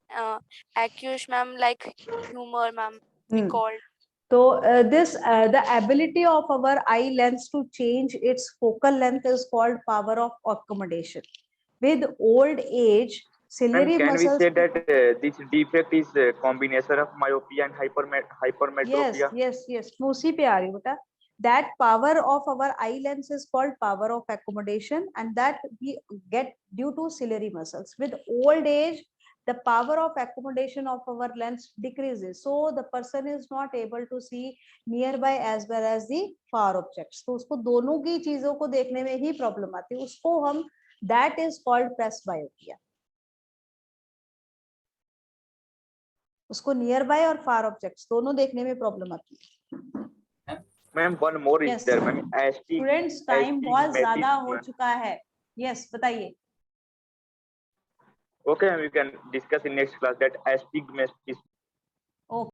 C: aqueous ma'am, like humor ma'am, we called.
A: तो this the ability of our eye lens to change its focal length is called power of accommodation. With old age,
I: And
A: ciliary
I: can we
A: muscles.
I: say that this defect is a combination of myopia and hypermetropia?
A: Yes, मैं उसी पे आ रही हूँ बेटा। That power of our eye lens is called power of accommodation, and that we get due to ciliary muscles. With old age, the power of accommodation of our lens decreases, so the person is not able to see nearby as well as the far objects. तो उसको दोनों की चीजों को देखने में ही प्रॉब्लम आती है, उसको हम that is called presbyopia. उसको नियर बाय और फार ऑब्जेक्ट्स दोनों देखने में प्रॉब्लम आती है।
I: Ma'am, one more is
A: Yes.
I: there, ma'am.
A: Students time बहुत ज्यादा हो
I: astigmatic.
A: चुका है. यस, बताइए.
I: Okay, ma'am, we can discuss in next class that astigmatism